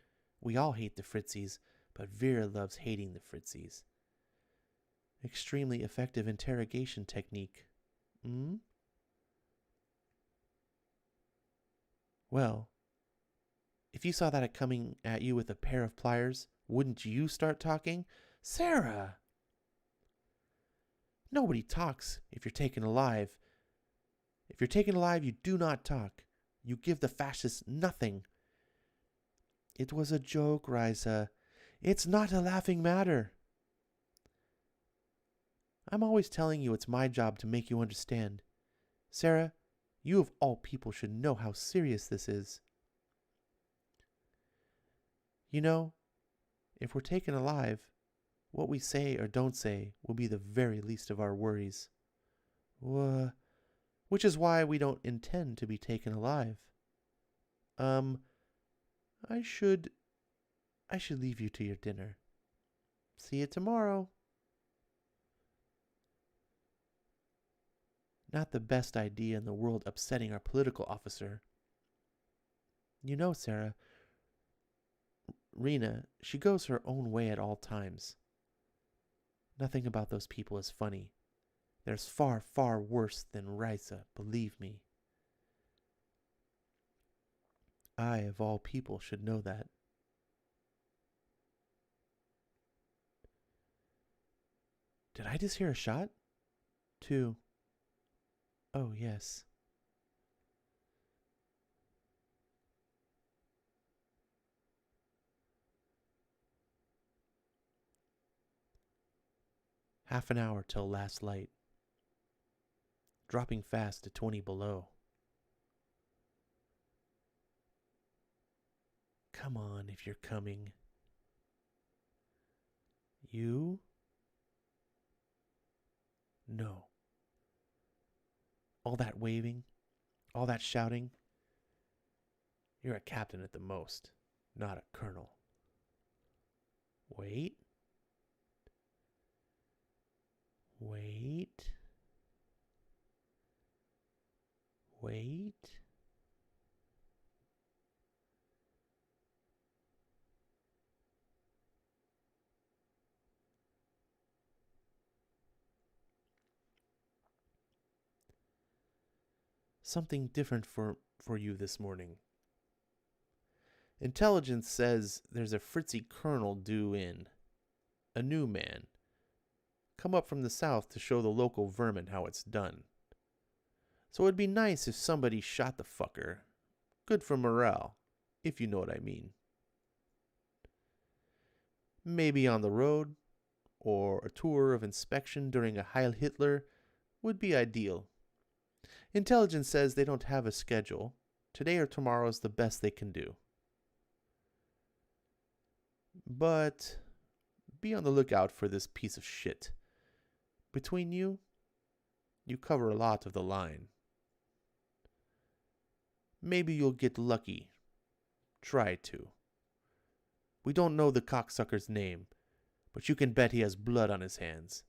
we all hate the Fritzies, but Vera loves hating the Fritzies. Extremely effective interrogation technique. Hmm? Well, if you saw that coming at you with a pair of pliers, wouldn't you start talking? Sara! Nobody talks if you're taken alive. If you're taken alive, you do not talk. You give the fascists nothing. It was a joke, Risa. It's not a laughing matter. I'm always telling you it's my job to make you understand. Sara, you of all people should know how serious this is. You know, if we're taken alive, what we say or don't say will be the very least of our worries. Which is why we don't intend to be taken alive. I should leave you to your dinner. See you tomorrow. Not the best idea in the world upsetting our political officer. You know, Sara, Rena, she goes her own way at all times. Nothing about those people is funny. There's far, far worse than Risa, believe me. I, of all people, should know that. Did I just hear a shot? 2. Oh, yes. Half an hour till last light. Dropping fast to 20 below. Come on if you're coming. You? No. All that waving, all that shouting. You're a captain at the most, not a colonel. Wait. Wait. Wait. Something different for you this morning. Intelligence says there's a Fritzy colonel due in. A new man. Come up from the south to show the local vermin how it's done. So it'd be nice if somebody shot the fucker. Good for morale, if you know what I mean. Maybe on the road, or a tour of inspection during a Heil Hitler would be ideal. Intelligence says they don't have a schedule. Today or tomorrow is the best they can do. But be on the lookout for this piece of shit. Between you cover a lot of the line. Maybe you'll get lucky. Try to. We don't know the cocksucker's name, but you can bet he has blood on his hands.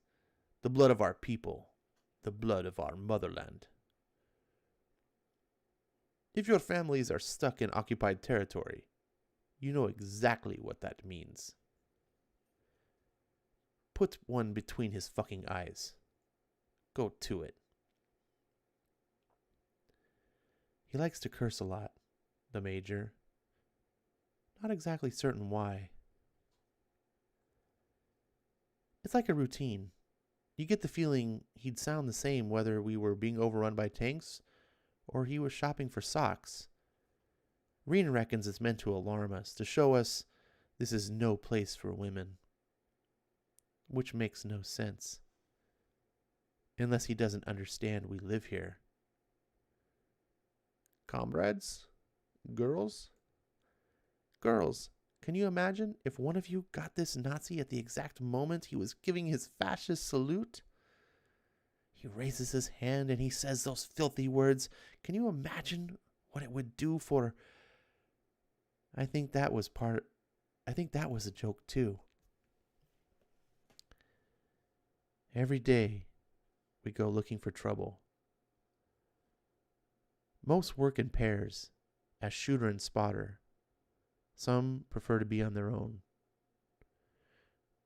The blood of our people. The blood of our motherland. If your families are stuck in occupied territory, you know exactly what that means. Put one between his fucking eyes. Go to it. He likes to curse a lot, the Major. Not exactly certain why. It's like a routine. You get the feeling he'd sound the same whether we were being overrun by tanks or he was shopping for socks. Rena reckons it's meant to alarm us, to show us this is no place for women. Which makes no sense. Unless he doesn't understand we live here. Comrades? Girls? Girls, can you imagine if one of you got this Nazi at the exact moment he was giving his fascist salute? He raises his hand and he says those filthy words. Can you imagine what it would do for... I think that was a joke too. Every day we go looking for trouble. Most work in pairs, as shooter and spotter. Some prefer to be on their own.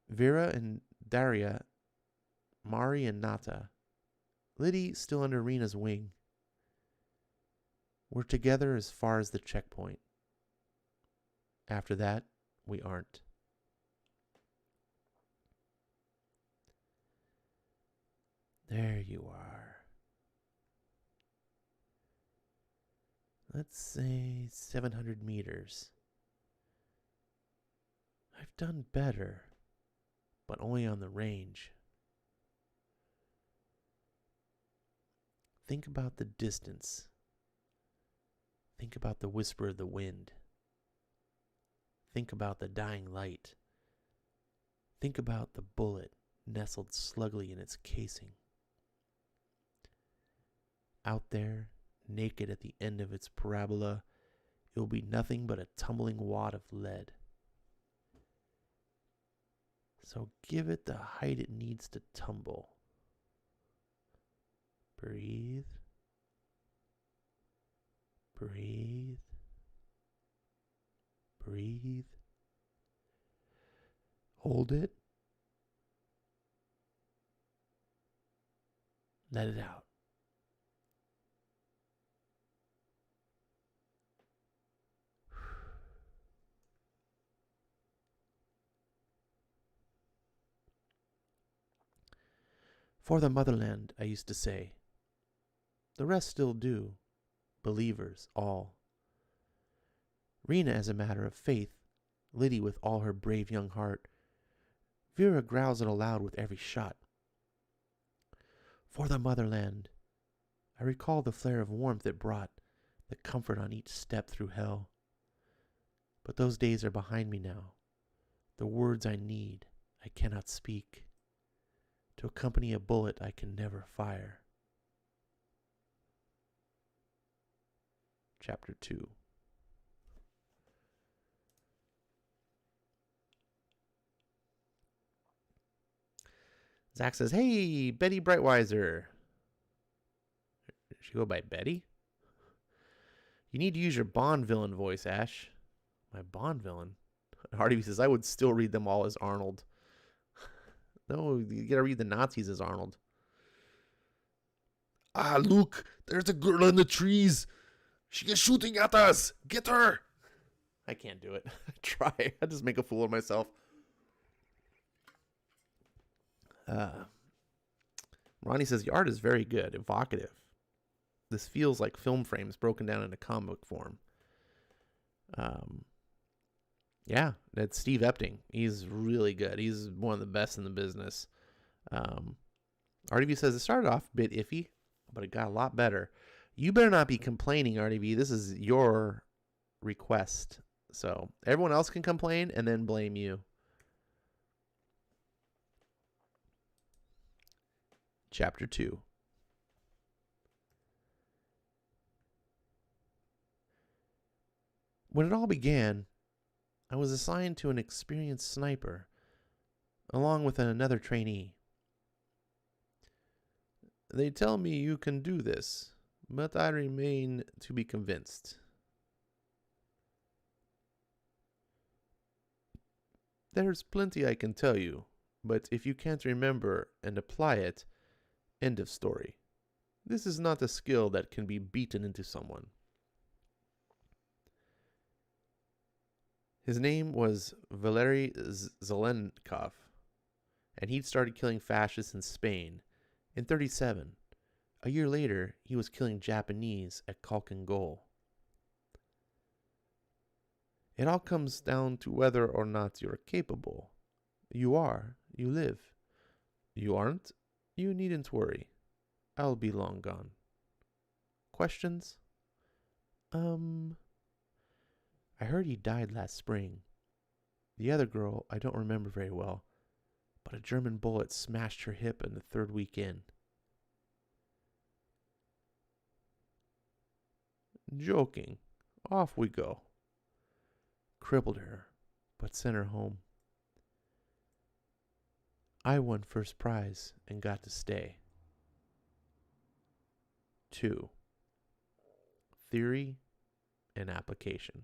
Vera and Daria, Mari and Nata, Liddy still under Rena's wing. We're together as far as the checkpoint. After that, we aren't. There you are. Let's say 700 meters. I've done better, but only on the range. Think about the distance. Think about the whisper of the wind. Think about the dying light. Think about the bullet nestled snugly in its casing. Out there, naked at the end of its parabola, it will be nothing but a tumbling wad of lead. So give it the height it needs to tumble. Breathe. Breathe. Breathe. Hold it. Let it out. For the motherland, I used to say. The rest still do. Believers, all. Rena as a matter of faith, Liddy with all her brave young heart. Vera growls it aloud with every shot. For the motherland. I recall the flare of warmth it brought, the comfort on each step through hell. But those days are behind me now. The words I need, I cannot speak. To accompany a bullet I can never fire. Chapter 2. Zach says, hey, Betty Brightweiser. Did she go by Betty? You need to use your Bond villain voice, Ash. My Bond villain? Hardy says, I would still read them all as Arnold. No, you gotta read the Nazis as Arnold. Ah, look, there's a girl in the trees. She is shooting at us. Get her. I can't do it. I try. I just make a fool of myself. Ronnie says, the art is very good, evocative. This feels like film frames broken down into comic form. Yeah, that's Steve Epting. He's really good. He's one of the best in the business. RDV says, it started off a bit iffy, but it got a lot better. You better not be complaining, RDV. This is your request. So everyone else can complain and then blame you. Chapter 2. When it all began, I was assigned to an experienced sniper, along with another trainee. They tell me you can do this, but I remain to be convinced. There's plenty I can tell you, but if you can't remember and apply it, end of story. This is not a skill that can be beaten into someone. His name was Valery Zelenkov, and he'd started killing fascists in Spain in 1937. A year later, he was killing Japanese at Khalkhin Gol. It all comes down to whether or not you're capable. You are, you live. You aren't, you needn't worry. I'll be long gone. Questions? I heard he died last spring. The other girl, I don't remember very well, but a German bullet smashed her hip in the third week in. Joking. Off we go. Crippled her, but sent her home. I won first prize and got to stay. 2. Theory and application.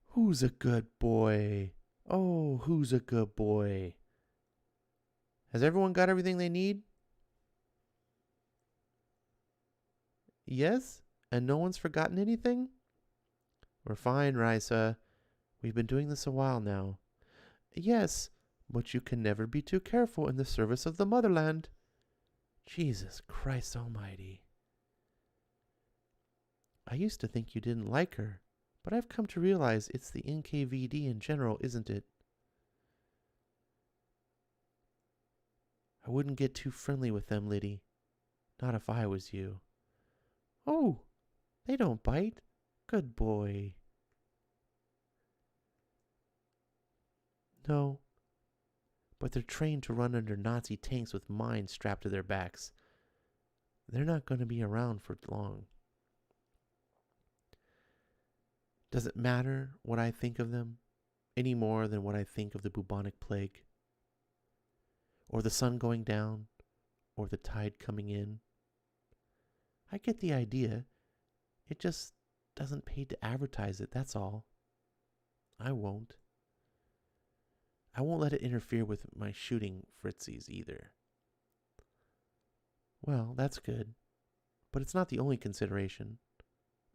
Who's a good boy? Oh, who's a good boy? Has everyone got everything they need? Yes? And no one's forgotten anything? We're fine, Risa. We've been doing this a while now. Yes, but you can never be too careful in the service of the motherland. Jesus Christ almighty. I used to think you didn't like her, but I've come to realize it's the NKVD in general, isn't it? I wouldn't get too friendly with them, Liddy. Not if I was you. Oh, they don't bite. Good boy. No, but they're trained to run under Nazi tanks with mines strapped to their backs. They're not going to be around for long. Does it matter what I think of them any more than what I think of the bubonic plague? Or the sun going down? Or the tide coming in? I get the idea. It just doesn't pay to advertise it, that's all. I won't. I won't let it interfere with my shooting Fritzies either. Well, that's good. But it's not the only consideration.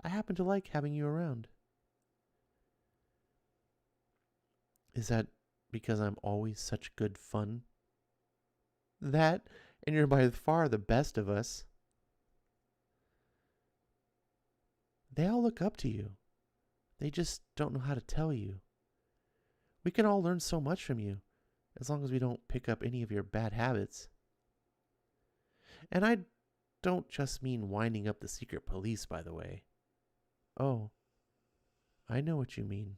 I happen to like having you around. Is that because I'm always such good fun? That, and you're by far the best of us. They all look up to you. They just don't know how to tell you. We can all learn so much from you, as long as we don't pick up any of your bad habits. And I don't just mean winding up the secret police, by the way. Oh, I know what you mean.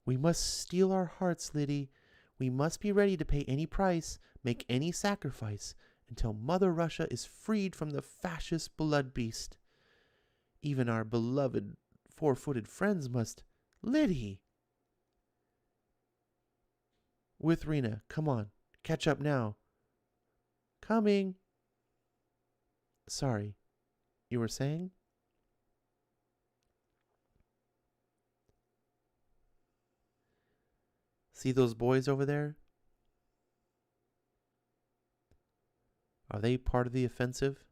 We must steel our hearts, Liddy. We must be ready to pay any price, make any sacrifice, until Mother Russia is freed from the fascist blood beast. Even our beloved four-footed friends must... Liddy! With Rena, come on, catch up now. Coming. Sorry, you were saying? See those boys over there? Are they part of the offensive?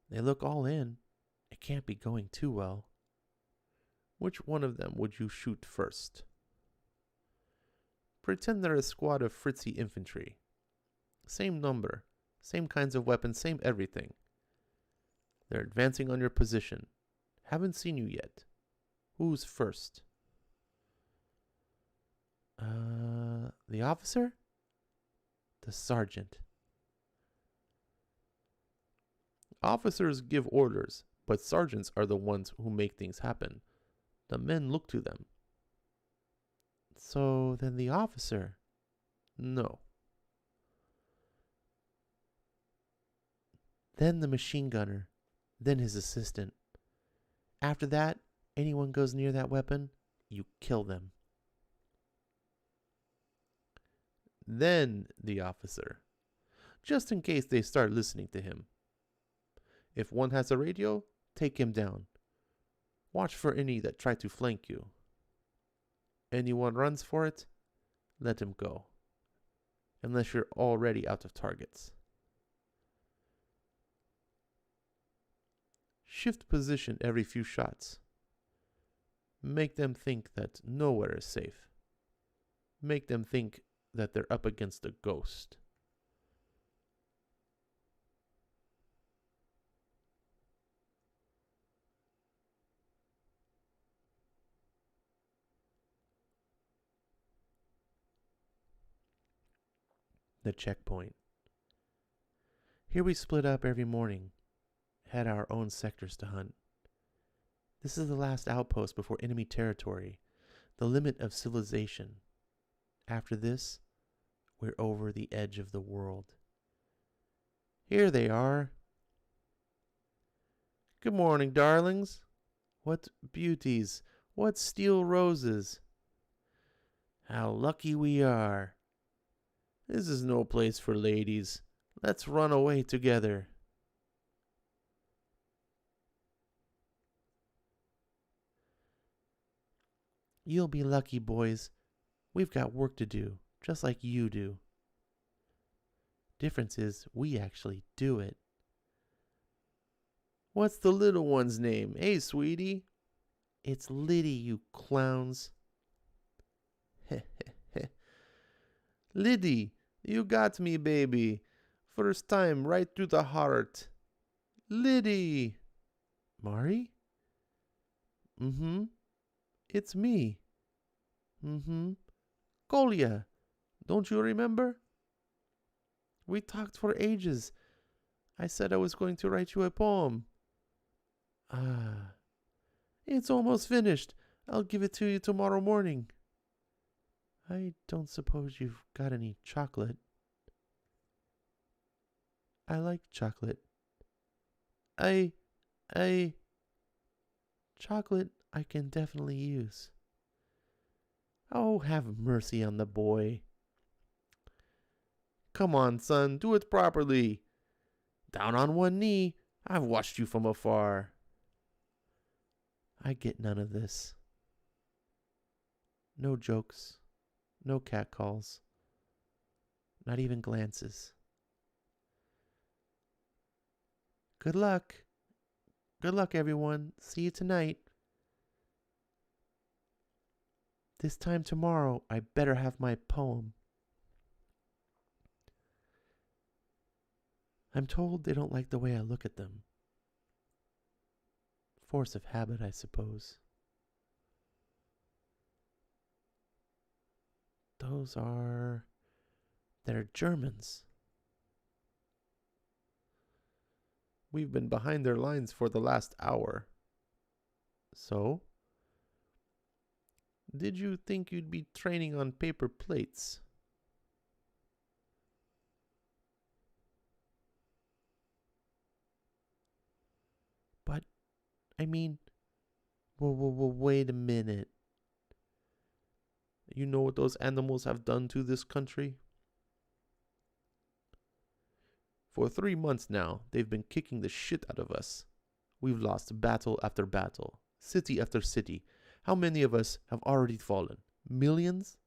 They look all in. It can't be going too well. Which one of them would you shoot first? Pretend they're a squad of Fritzy infantry. Same number, same kinds of weapons, same everything. They're advancing on your position. Haven't seen you yet. Who's first? The officer? The sergeant. Officers give orders, but sergeants are the ones who make things happen. The men look to them. So then the officer? No. Then the machine gunner. Then his assistant. After that, anyone goes near that weapon, you kill them. Then the officer. Just in case they start listening to him. If one has a radio, take him down. Watch for any that try to flank you. Anyone runs for it, let him go. Unless you're already out of targets. Shift position every few shots. Make them think that nowhere is safe. Make them think that they're up against a ghost. The checkpoint. Here we split up every morning, had our own sectors to hunt. This is the last outpost before enemy territory, the limit of civilization. After this, we're over the edge of the world. Here they are. Good morning, darlings. What beauties. What steel roses. How lucky we are. This is no place for ladies. Let's run away together. You'll be lucky, boys. We've got work to do, just like you do. Difference is, we actually do it. What's the little one's name? Hey, sweetie. It's Liddy, you clowns. Liddy, you got me, baby. First time, right through the heart. Liddy. Mari? Mm-hmm. It's me. Mm-hmm. Kolya, don't you remember? We talked for ages. I said I was going to write you a poem. Ah, it's almost finished. I'll give it to you tomorrow morning. I don't suppose you've got any chocolate. I like chocolate. I... Chocolate I can definitely use. Oh, have mercy on the boy. Come on, son, do it properly. Down on one knee. I've watched you from afar. I get none of this. No jokes. No catcalls. Not even glances. Good luck. Good luck, everyone. See you tonight. This time tomorrow, I better have my poem. I'm told they don't like the way I look at them. Force of habit, I suppose. They're Germans. We've been behind their lines for the last hour. So? Did you think you'd be training on paper plates? But, I mean, wait a minute. You know what those animals have done to this country? For 3 months now, they've been kicking the shit out of us. We've lost battle after battle, city after city. How many of us have already fallen? Millions?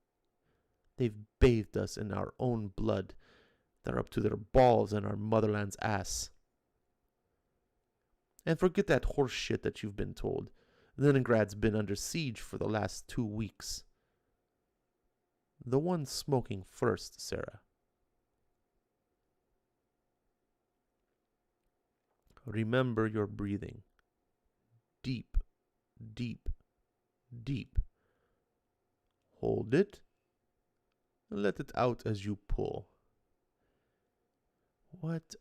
They've bathed us in our own blood. They're up to their balls in our motherland's ass. And forget that horse shit that you've been told. Leningrad's been under siege for the last 2 weeks. The one smoking first, Sara. Remember your breathing. Deep, deep, deep. Hold it. Let it out as you pull. What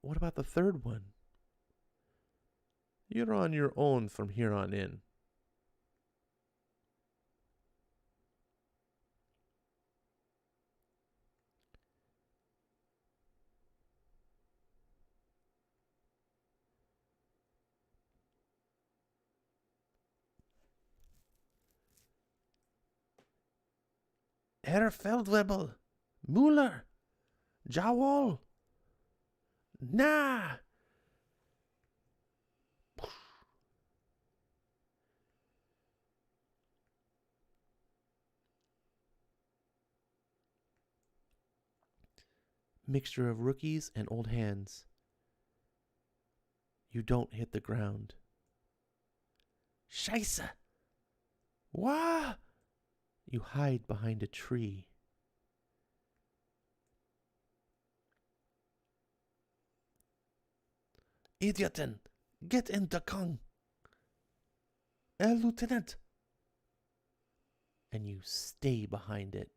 about the third one? You're on your own from here on in. Herr Feldwebel, Müller, Jawol, Na! Mixture of rookies and old hands. You don't hit the ground. Scheiße! Wah! You hide behind a tree. Idioten! Get in the Kong! Lieutenant! And you stay behind it.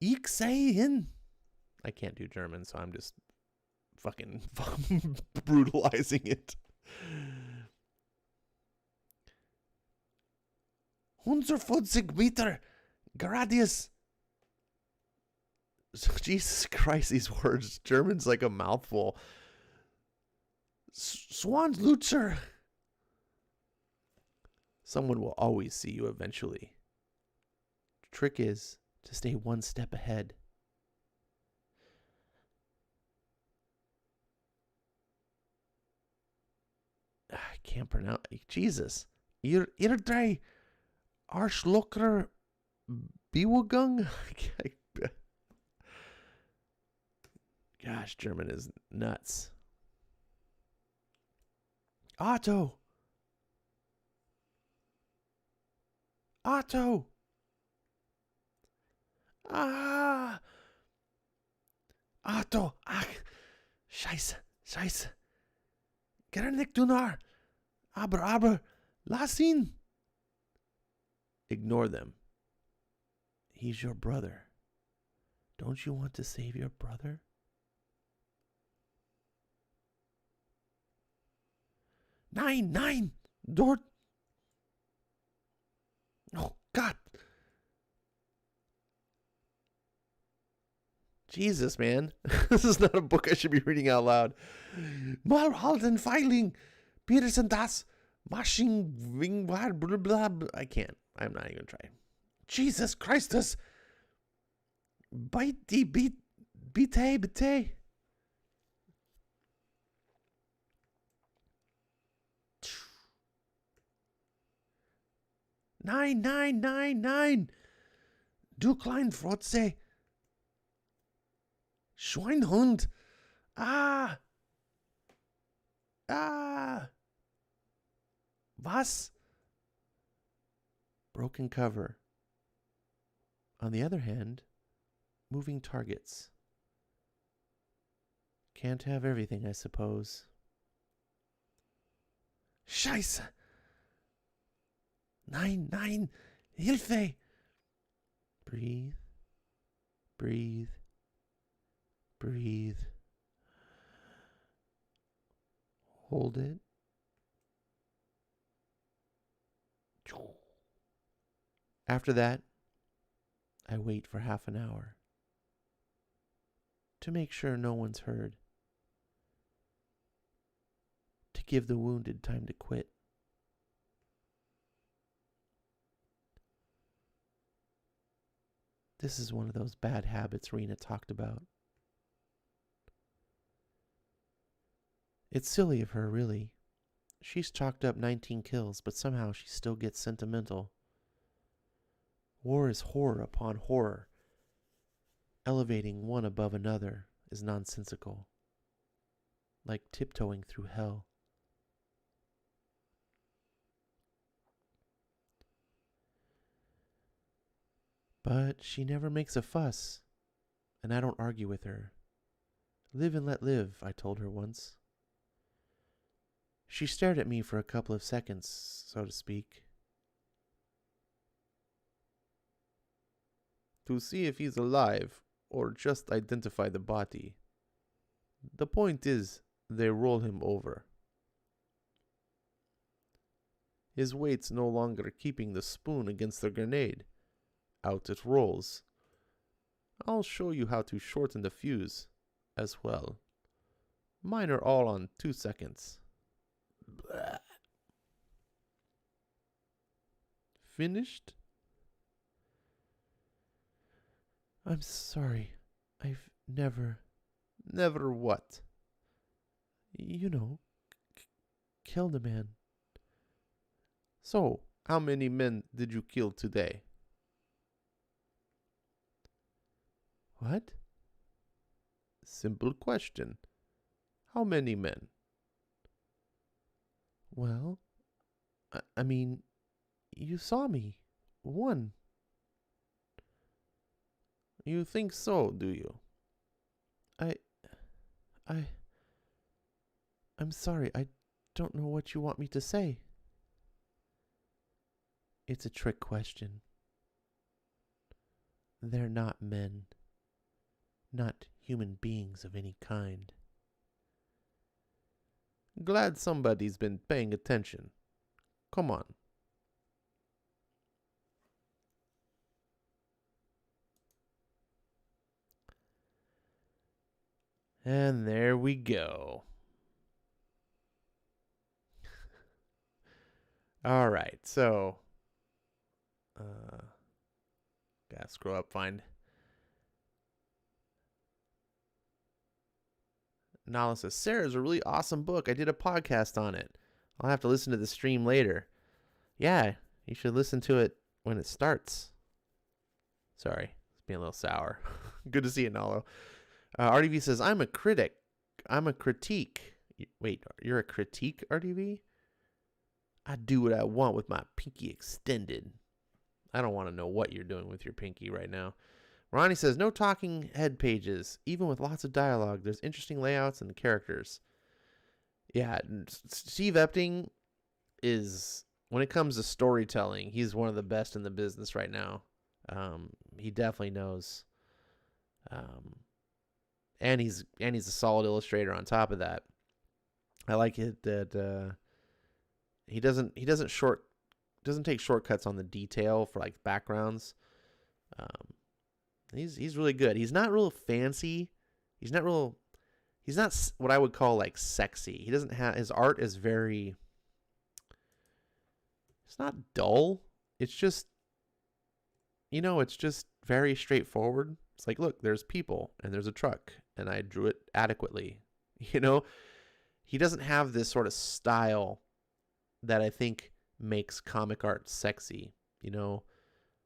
Ich sei hin! I can't do German, so I'm just fucking brutalizing it. 150 Meter, Gradius Jesus Christ, these words. German's like a mouthful. Swanslutzer. Someone will always see you eventually. The trick is to stay one step ahead. I can't pronounce. Jesus. Irdrei Arschlocker Biwagung. Gosh, German is nuts. Otto. Ah. Otto. Ach. Scheiße. Gernik Dunar. Aber. Lass ihn. Ignore them. He's your brother. Don't you want to save your brother? Nein. Dort. Oh, God. Jesus, man. This is not a book I should be reading out loud. Mal halten Feiling. Peterson das. Masching wing blah blah. I can't. I'm not even going to try. Jesus Christus. Bite die bitte. Nein. Du klein Frotze. Schweinhund. Ah. Was? Broken cover. On the other hand, moving targets. Can't have everything, I suppose. Scheiße. Nein. Hilfe. Breathe. Hold it. After that, I wait for half an hour to make sure no one's heard, to give the wounded time to quit. This is one of those bad habits Rena talked about. It's silly of her, really. She's chalked up 19 kills, but somehow she still gets sentimental. War is horror upon horror. Elevating one above another is nonsensical, like tiptoeing through hell. But she never makes a fuss, and I don't argue with her. Live and let live, I told her once. She stared at me for a couple of seconds, so to speak. To see if he's alive, or just identify the body. The point is, they roll him over. His weight's no longer keeping the spoon against the grenade. Out it rolls. I'll show you how to shorten the fuse, as well. Mine are all on 2 seconds. Blah. Finished? I'm sorry. I've never what? You know, killed a man. So, how many men did you kill today? What? Simple question. How many men? Well, I mean, you saw me. One. You think so, do you? I'm sorry, I don't know what you want me to say. It's a trick question. They're not men. Not human beings of any kind. Glad somebody's been paying attention. Come on. And there we go. All right, so gotta scroll up, find. Nala says, Sarah's a really awesome book. I did a podcast on it. I'll have to listen to the stream later. Yeah, you should listen to it when it starts. Sorry, it's being a little sour. Good to see you, Nalo. RDV says, I'm a critic. I'm a critique. Wait, you're a critique, RDV? I do what I want with my pinky extended. I don't want to know what you're doing with your pinky right now. Ronnie says, no talking head pages. Even with lots of dialogue, there's interesting layouts and characters. Yeah, Steve Epting is, when it comes to storytelling, he's one of the best in the business right now. He definitely knows. And he's a solid illustrator on top of that. I like it that he doesn't take shortcuts on the detail for like backgrounds. He's really good. He's not real fancy. He's not what I would call like sexy. He doesn't have, his art is very, it's not dull. It's just, it's just very straightforward. It's like, look, there's people and there's a truck and I drew it adequately. He doesn't have this sort of style that I think makes comic art sexy,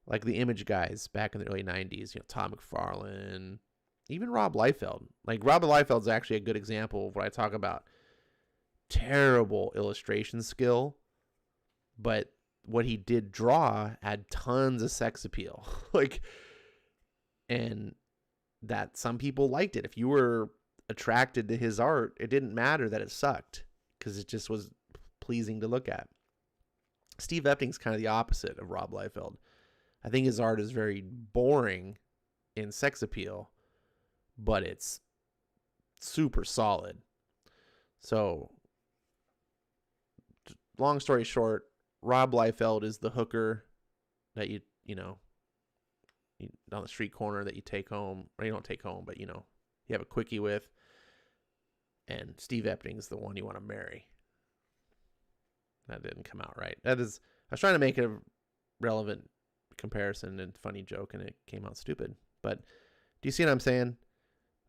like the Image guys back in the early 90s, Todd McFarlane, even Rob Liefeld. Like Rob Liefeld's actually a good example of what I talk about. Terrible illustration skill, but what he did draw had tons of sex appeal. And that some people liked it. If you were attracted to his art, it didn't matter that it sucked because it just was pleasing to look at. Steve Epting's kind of the opposite of Rob Liefeld. I think his art is very boring in sex appeal, but it's super solid. So, long story short, Rob Liefeld is the hooker that you on the street corner that you take home, or you don't take home, but you have a quickie with. And Steve Epting is the one you want to marry. That didn't come out right. I was trying to make a relevant comparison and funny joke, and it came out stupid. But do you see what I'm saying?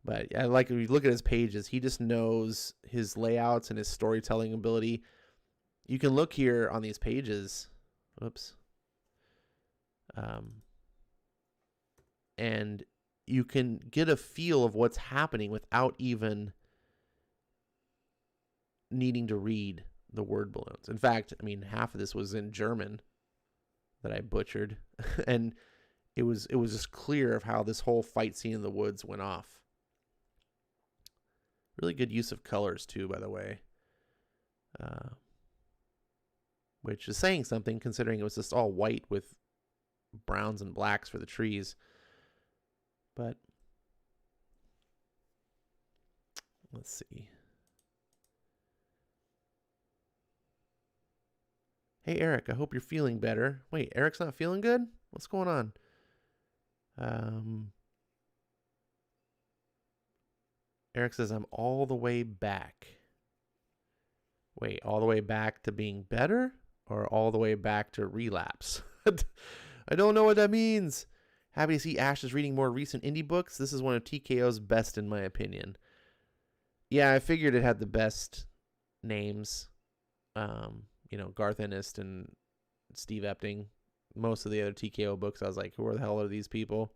But I like, if you look at his pages, he just knows his layouts and his storytelling ability. You can look here on these pages. Oops. And you can get a feel of what's happening without even needing to read the word balloons. In fact, half of this was in German that I butchered, and it was just clear of how this whole fight scene in the woods went off. Really good use of colors too, by the way, which is saying something considering it was just all white with browns and blacks for the trees. But let's see. Hey, Eric, I hope you're feeling better. Wait, Eric's not feeling good? What's going on? Eric says, I'm all the way back. Wait, all the way back to being better? Or all the way back to relapse? I don't know what that means. Happy to see Ash is reading more recent indie books. This is one of TKO's best, in my opinion. Yeah, I figured it had the best names. Garth Ennis and Steve Epting. Most of the other TKO books, I was like, who the hell are these people?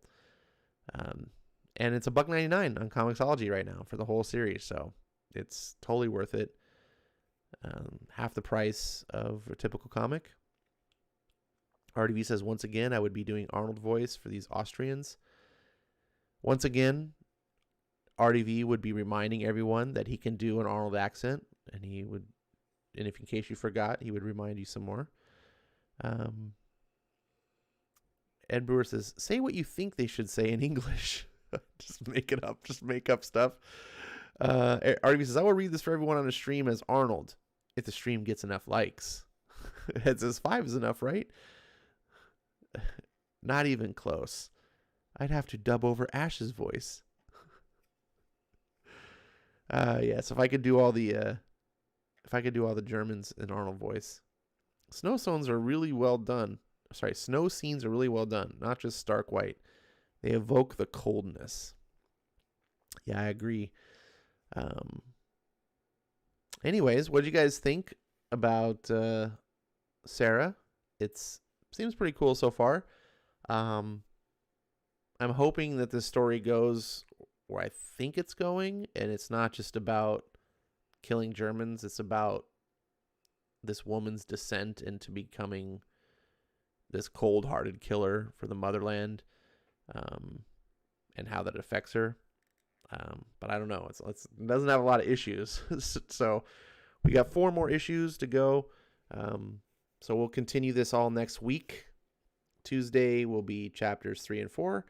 And it's $1.99 on Comixology right now for the whole series, so it's totally worth it. Half the price of a typical comic. RDV says, once again, I would be doing Arnold voice for these Austrians. Once again, RDV would be reminding everyone that he can do an Arnold accent, and in case you forgot, he would remind you some more. Ed Brewer says, say what you think they should say in English. Just make it up. Just make up stuff. RDV says, I will read this for everyone on the stream as Arnold, if the stream gets enough likes. It says 5 is enough, right? Not even close. I'd have to dub over Ash's voice. Yes, if I could do all the Germans in Arnold voice. Snow scenes are really well done. Sorry, snow scenes are really well done, not just stark white. They evoke the coldness. Yeah, I agree. Um, Anyways, what did you guys think about Sara? It seems pretty cool so far. Um, I'm hoping that this story goes where I think it's going, and it's not just about killing Germans. It's about this woman's descent into becoming this cold-hearted killer for the motherland, um, and how that affects her. But I don't know. It doesn't have a lot of issues, so we got 4 more issues to go. So we'll continue this all next week. Tuesday will be chapters 3 and 4,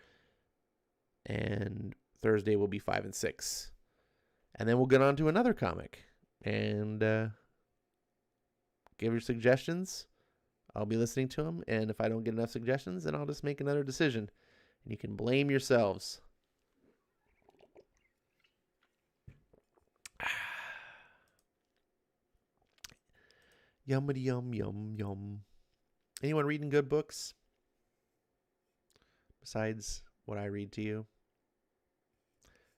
and Thursday will be 5 and 6, and then we'll get on to another comic and give your suggestions. I'll be listening to them, and if I don't get enough suggestions, then I'll just make another decision, and you can blame yourselves. Yummity yum yum yum. Anyone reading good books besides what I read to you?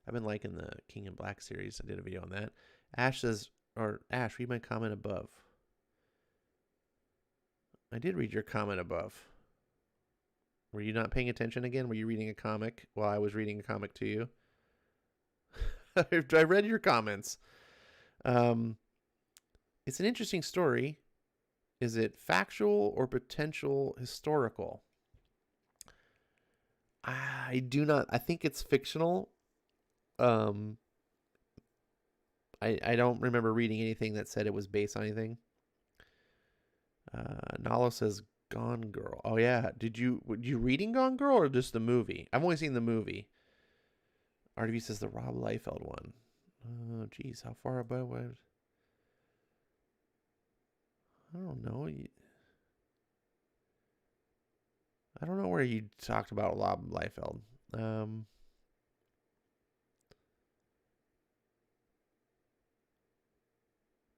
I've been liking the King in Black series. I did a video on that. Ash, read my comment above. I did read your comment above. Were you not paying attention again? Were you reading a comic while I was reading a comic to you? I read your comments. It's an interesting story. Is it factual or potential historical? I do not. I think it's fictional. I don't remember reading anything that said it was based on anything. Nalo says Gone Girl. Oh yeah, were you reading Gone Girl or just the movie? I've only seen the movie. RDV says the Rob Liefeld one. Oh geez, how far above? I don't know. I don't know where you talked about Rob Liefeld.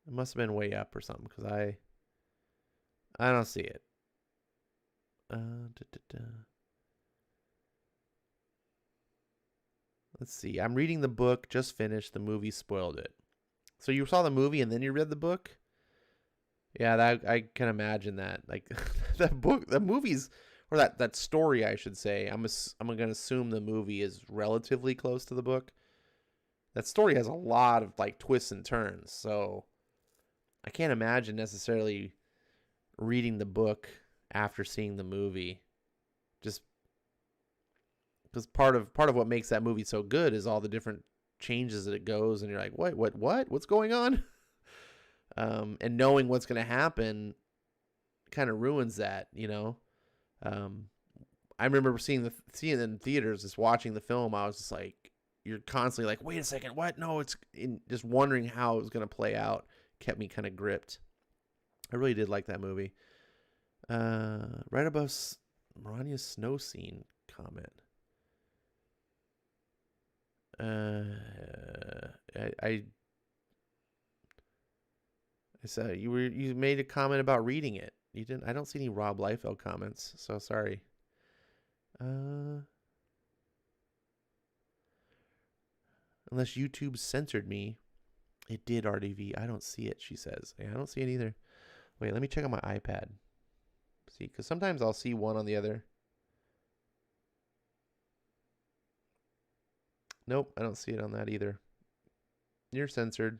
It must have been way up or something because I don't see it. Let's see. I'm reading the book. Just finished. The movie spoiled it. So you saw the movie and then you read the book? Yeah, I can imagine that. Like that book, the movies, or that story, I should say. I'm gonna assume the movie is relatively close to the book. That story has a lot of like twists and turns, so I can't imagine necessarily reading the book after seeing the movie. Just because part of what makes that movie so good is all the different changes that it goes, and you're like, what's going on? And knowing what's going to happen kind of ruins that, you know. I remember seeing it in theaters, just watching the film. I was just like, you're constantly like, wait a second, what? No, just wondering how it was going to play out. Kept me kind of gripped. I really did like that movie. Right above Marania's snow scene comment. I said you made a comment about reading it. You didn't. I don't see any Rob Liefeld comments, so sorry. Unless YouTube censored me. It did, RDV. I don't see it, she says. Yeah, I don't see it either. Wait, let me check on my iPad. See, because sometimes I'll see one on the other. Nope, I don't see it on that either. You're censored.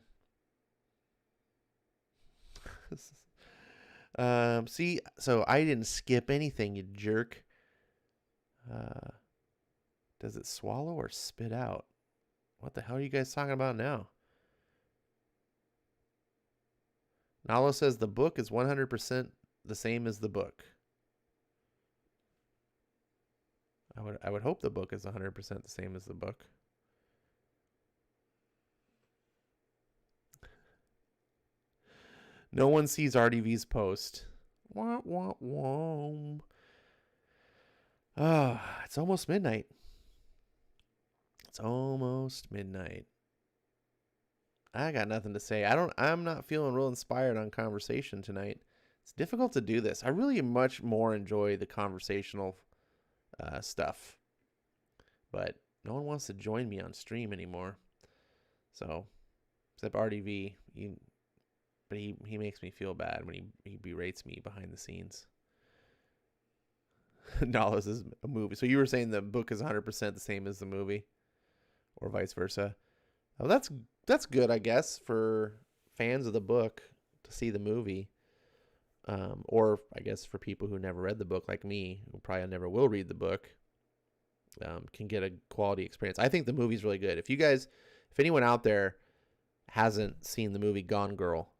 See, so I didn't skip anything, you jerk. Does it swallow or spit out? What the hell are you guys talking about now? Nalo says the book is 100% the same as the book. I would hope the book is 100% the same as the book. No one sees RDV's post. Wah, wah, wah. It's almost midnight. It's almost midnight. I got nothing to say. I'm not feeling real inspired on conversation tonight. It's difficult to do this. I really much more enjoy the conversational stuff, but no one wants to join me on stream anymore. So, except RDV, but he makes me feel bad when he berates me behind the scenes. No, this is a movie. So you were saying the book is 100% the same as the movie, or vice versa. Oh, that's good, I guess, for fans of the book to see the movie. Or I guess for people who never read the book, like me, who probably never will read the book, can get a quality experience. I think the movie's really good. If anyone out there hasn't seen the movie Gone Girl,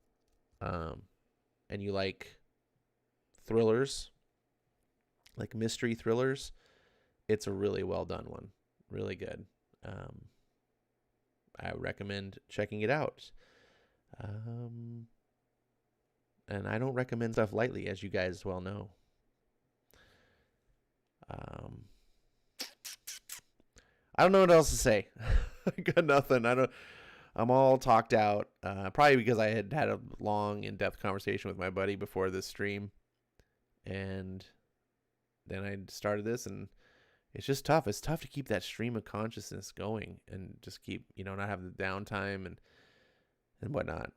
and you like thrillers, like mystery thrillers, it's a really well done one. Really good. I recommend checking it out. And I don't recommend stuff lightly, as you guys well know. I don't know what else to say. I got nothing. I'm all talked out. Probably because I had a long, in-depth conversation with my buddy before this stream, and then I started this, and it's just tough. It's tough to keep that stream of consciousness going and just keep, not have the downtime and whatnot.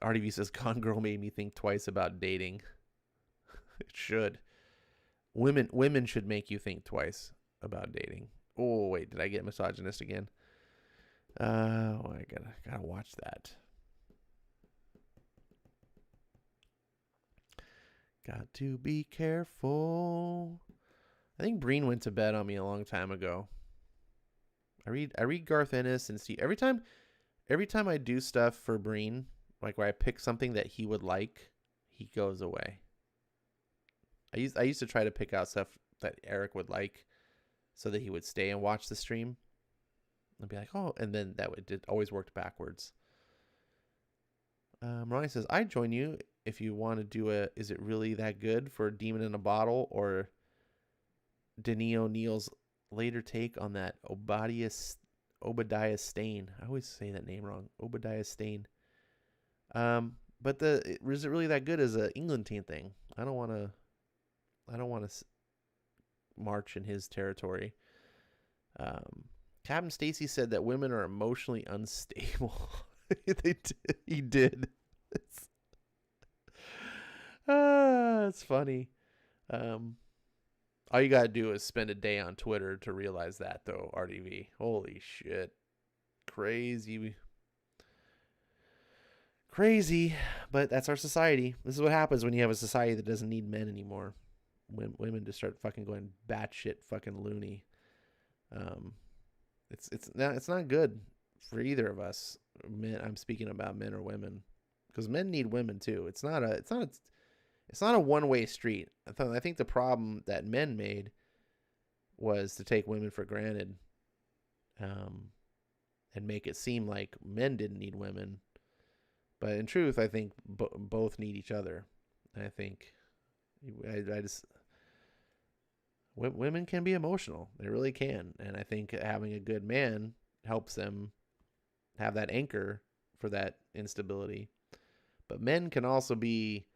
RDV says, Gone Girl made me think twice about dating. It should. Women should make you think twice about dating. Oh, wait, did I get misogynist again? I gotta watch that. Got to be careful. I think Breen went to bed on me a long time ago. I read Garth Ennis and see every time I do stuff for Breen, like where I pick something that he would like, he goes away. I used to try to pick out stuff that Eric would like so that he would stay and watch the stream. I'd be like, oh, and then it always worked backwards. Ronnie says, I join you if you want to do is it really that good for Demon in a Bottle, or Denis O'Neill's later take on that Obadiah Stane. I always say that name wrong. Obadiah Stane. But is it really that good as a England team thing? I don't want to march in his territory. Captain Stacy said that women are emotionally unstable. He did. It's funny. All you gotta do is spend a day on Twitter to realize that, though. RDV, holy shit, crazy, but that's our society. This is what happens when you have a society that doesn't need men anymore. When women just start fucking going batshit fucking loony. It's not good for either of us. Men, I'm speaking about men or women, because men need women too. It's not a one-way street. I think the problem that men made was to take women for granted, and make it seem like men didn't need women. But in truth, I think both need each other. And I think women can be emotional. They really can. And I think having a good man helps them have that anchor for that instability. But men can also be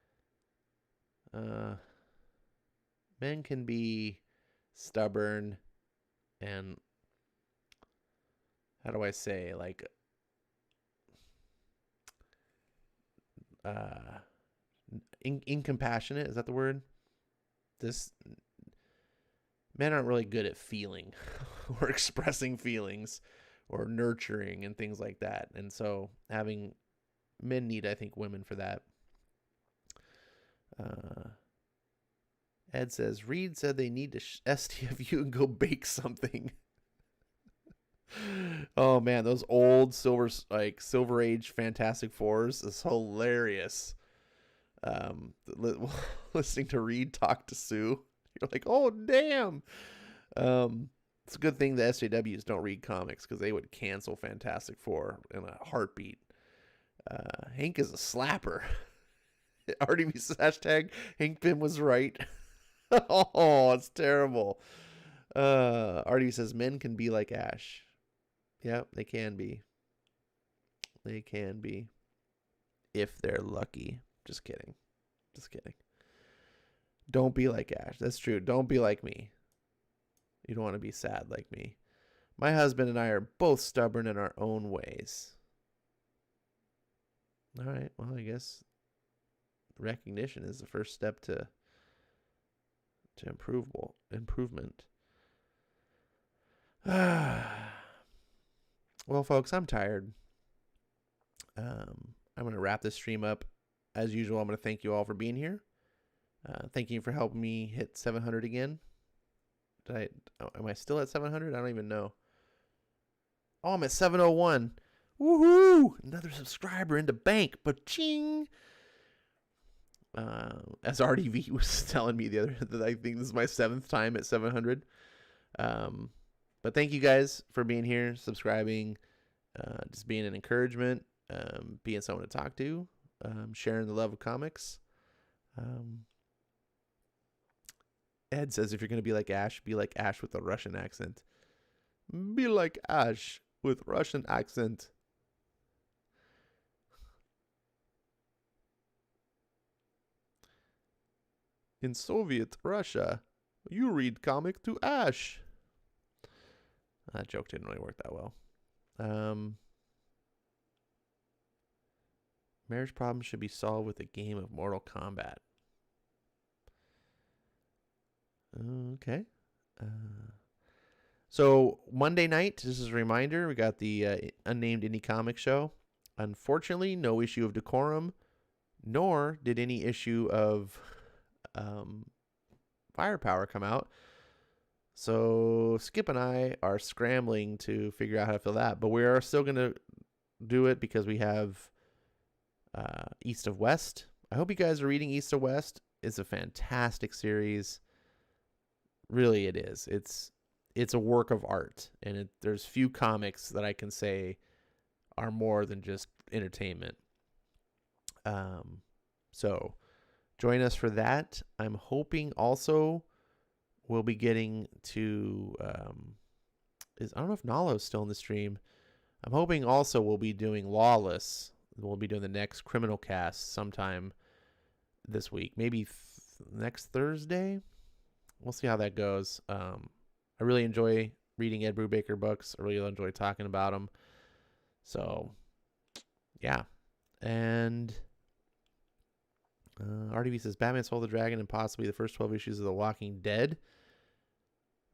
stubborn and, how do I say, like incompassionate. Is that the word? Men aren't really good at feeling or expressing feelings or nurturing and things like that. And so men need, I think, women for that. Ed says, Reed said they need to STFU and go bake something. Oh man, those old Silver Age Fantastic Fours is hilarious. Listening to Reed talk to Sue, you're like, oh damn. It's a good thing the SJWs don't read comics, because they would cancel Fantastic Four in a heartbeat. Hank is a slapper. RDB hashtag Hank Pym was right. Oh, it's terrible. RDB says men can be like Ash. Yeah, they can be. They can be. If they're lucky. Just kidding. Just kidding. Don't be like Ash. That's true. Don't be like me. You don't want to be sad like me. My husband and I are both stubborn in our own ways. All right. Well, I guess recognition is the first step to improvement. Well, folks, I'm tired. I'm going to wrap this stream up. As usual, I'm going to thank you all for being here. Thank you for helping me hit 700 again. Am I still at 700? I don't even know. Oh, I'm at 701. Woohoo! Another subscriber in the bank. Ba-ching! As RDV was telling me the other, that I think this is my 7th time at 700. But thank you guys for being here, subscribing, just being an encouragement, being someone to talk to, sharing the love of comics. Ed says if you're going to be like Ash with a Russian accent. Be like Ash with Russian accent. In Soviet Russia, you read comic to Ash. That joke didn't really work that well. Marriage problems should be solved with a game of Mortal Kombat. Okay. So Monday night, this is a reminder, we got the unnamed indie comic show. Unfortunately, no issue of decorum, nor did any issue of firepower come out. So Skip and I are scrambling to figure out how to fill that, but we are still going to do it because we have East of West. I hope you guys are reading East of West. It's a fantastic series. Really, it is. It's a work of art, and there's few comics that I can say are more than just entertainment. So join us for that. I'm hoping also we'll be getting to I don't know if Nalo's still in the stream. I'm hoping also we'll be doing Lawless. We'll be doing the next Criminal Cast sometime this week, maybe next Thursday. We'll see how that goes. I really enjoy reading Ed Brubaker books. I really enjoy talking about them. So, yeah. And RDV says, Batman Soul the Dragon and possibly the first 12 issues of The Walking Dead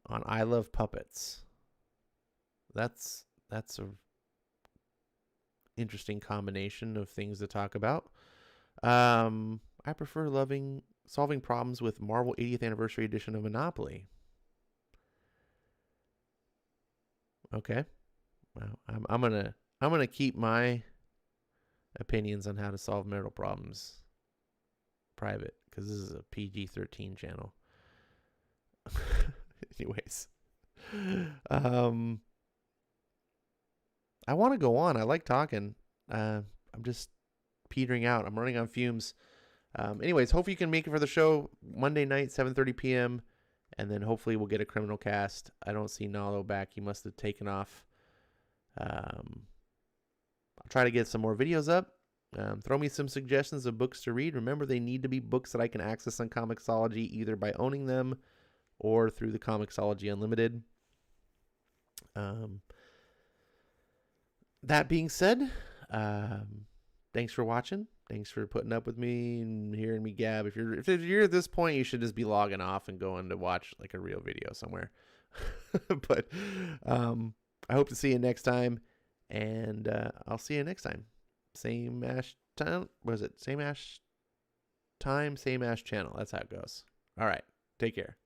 on I Love Puppets. That's a interesting combination of things to talk about. I prefer solving problems with Marvel 80th Anniversary Edition of Monopoly. Okay. Well, I'm gonna keep my opinions on how to solve marital problems private because this is a PG-13 channel. Anyways, I want to go on. I like talking. I'm just petering out. I'm running on fumes. Anyways, hopefully you can make it for the show Monday night, 7:30 p.m. And then hopefully we'll get a Criminal Cast. I don't see Nalo back. He must have taken off. I'll try to get some more videos up. Throw me some suggestions of books to read. Remember, they need to be books that I can access on Comixology either by owning them or through the Comixology Unlimited. That being said, thanks for watching. Thanks for putting up with me and hearing me gab. If you're at this point, you should just be logging off and going to watch like a real video somewhere. But I hope to see you next time, and I'll see you next time. Same Ash time. Was it same Ash time, same Ash channel? That's how it goes. All right. Take care.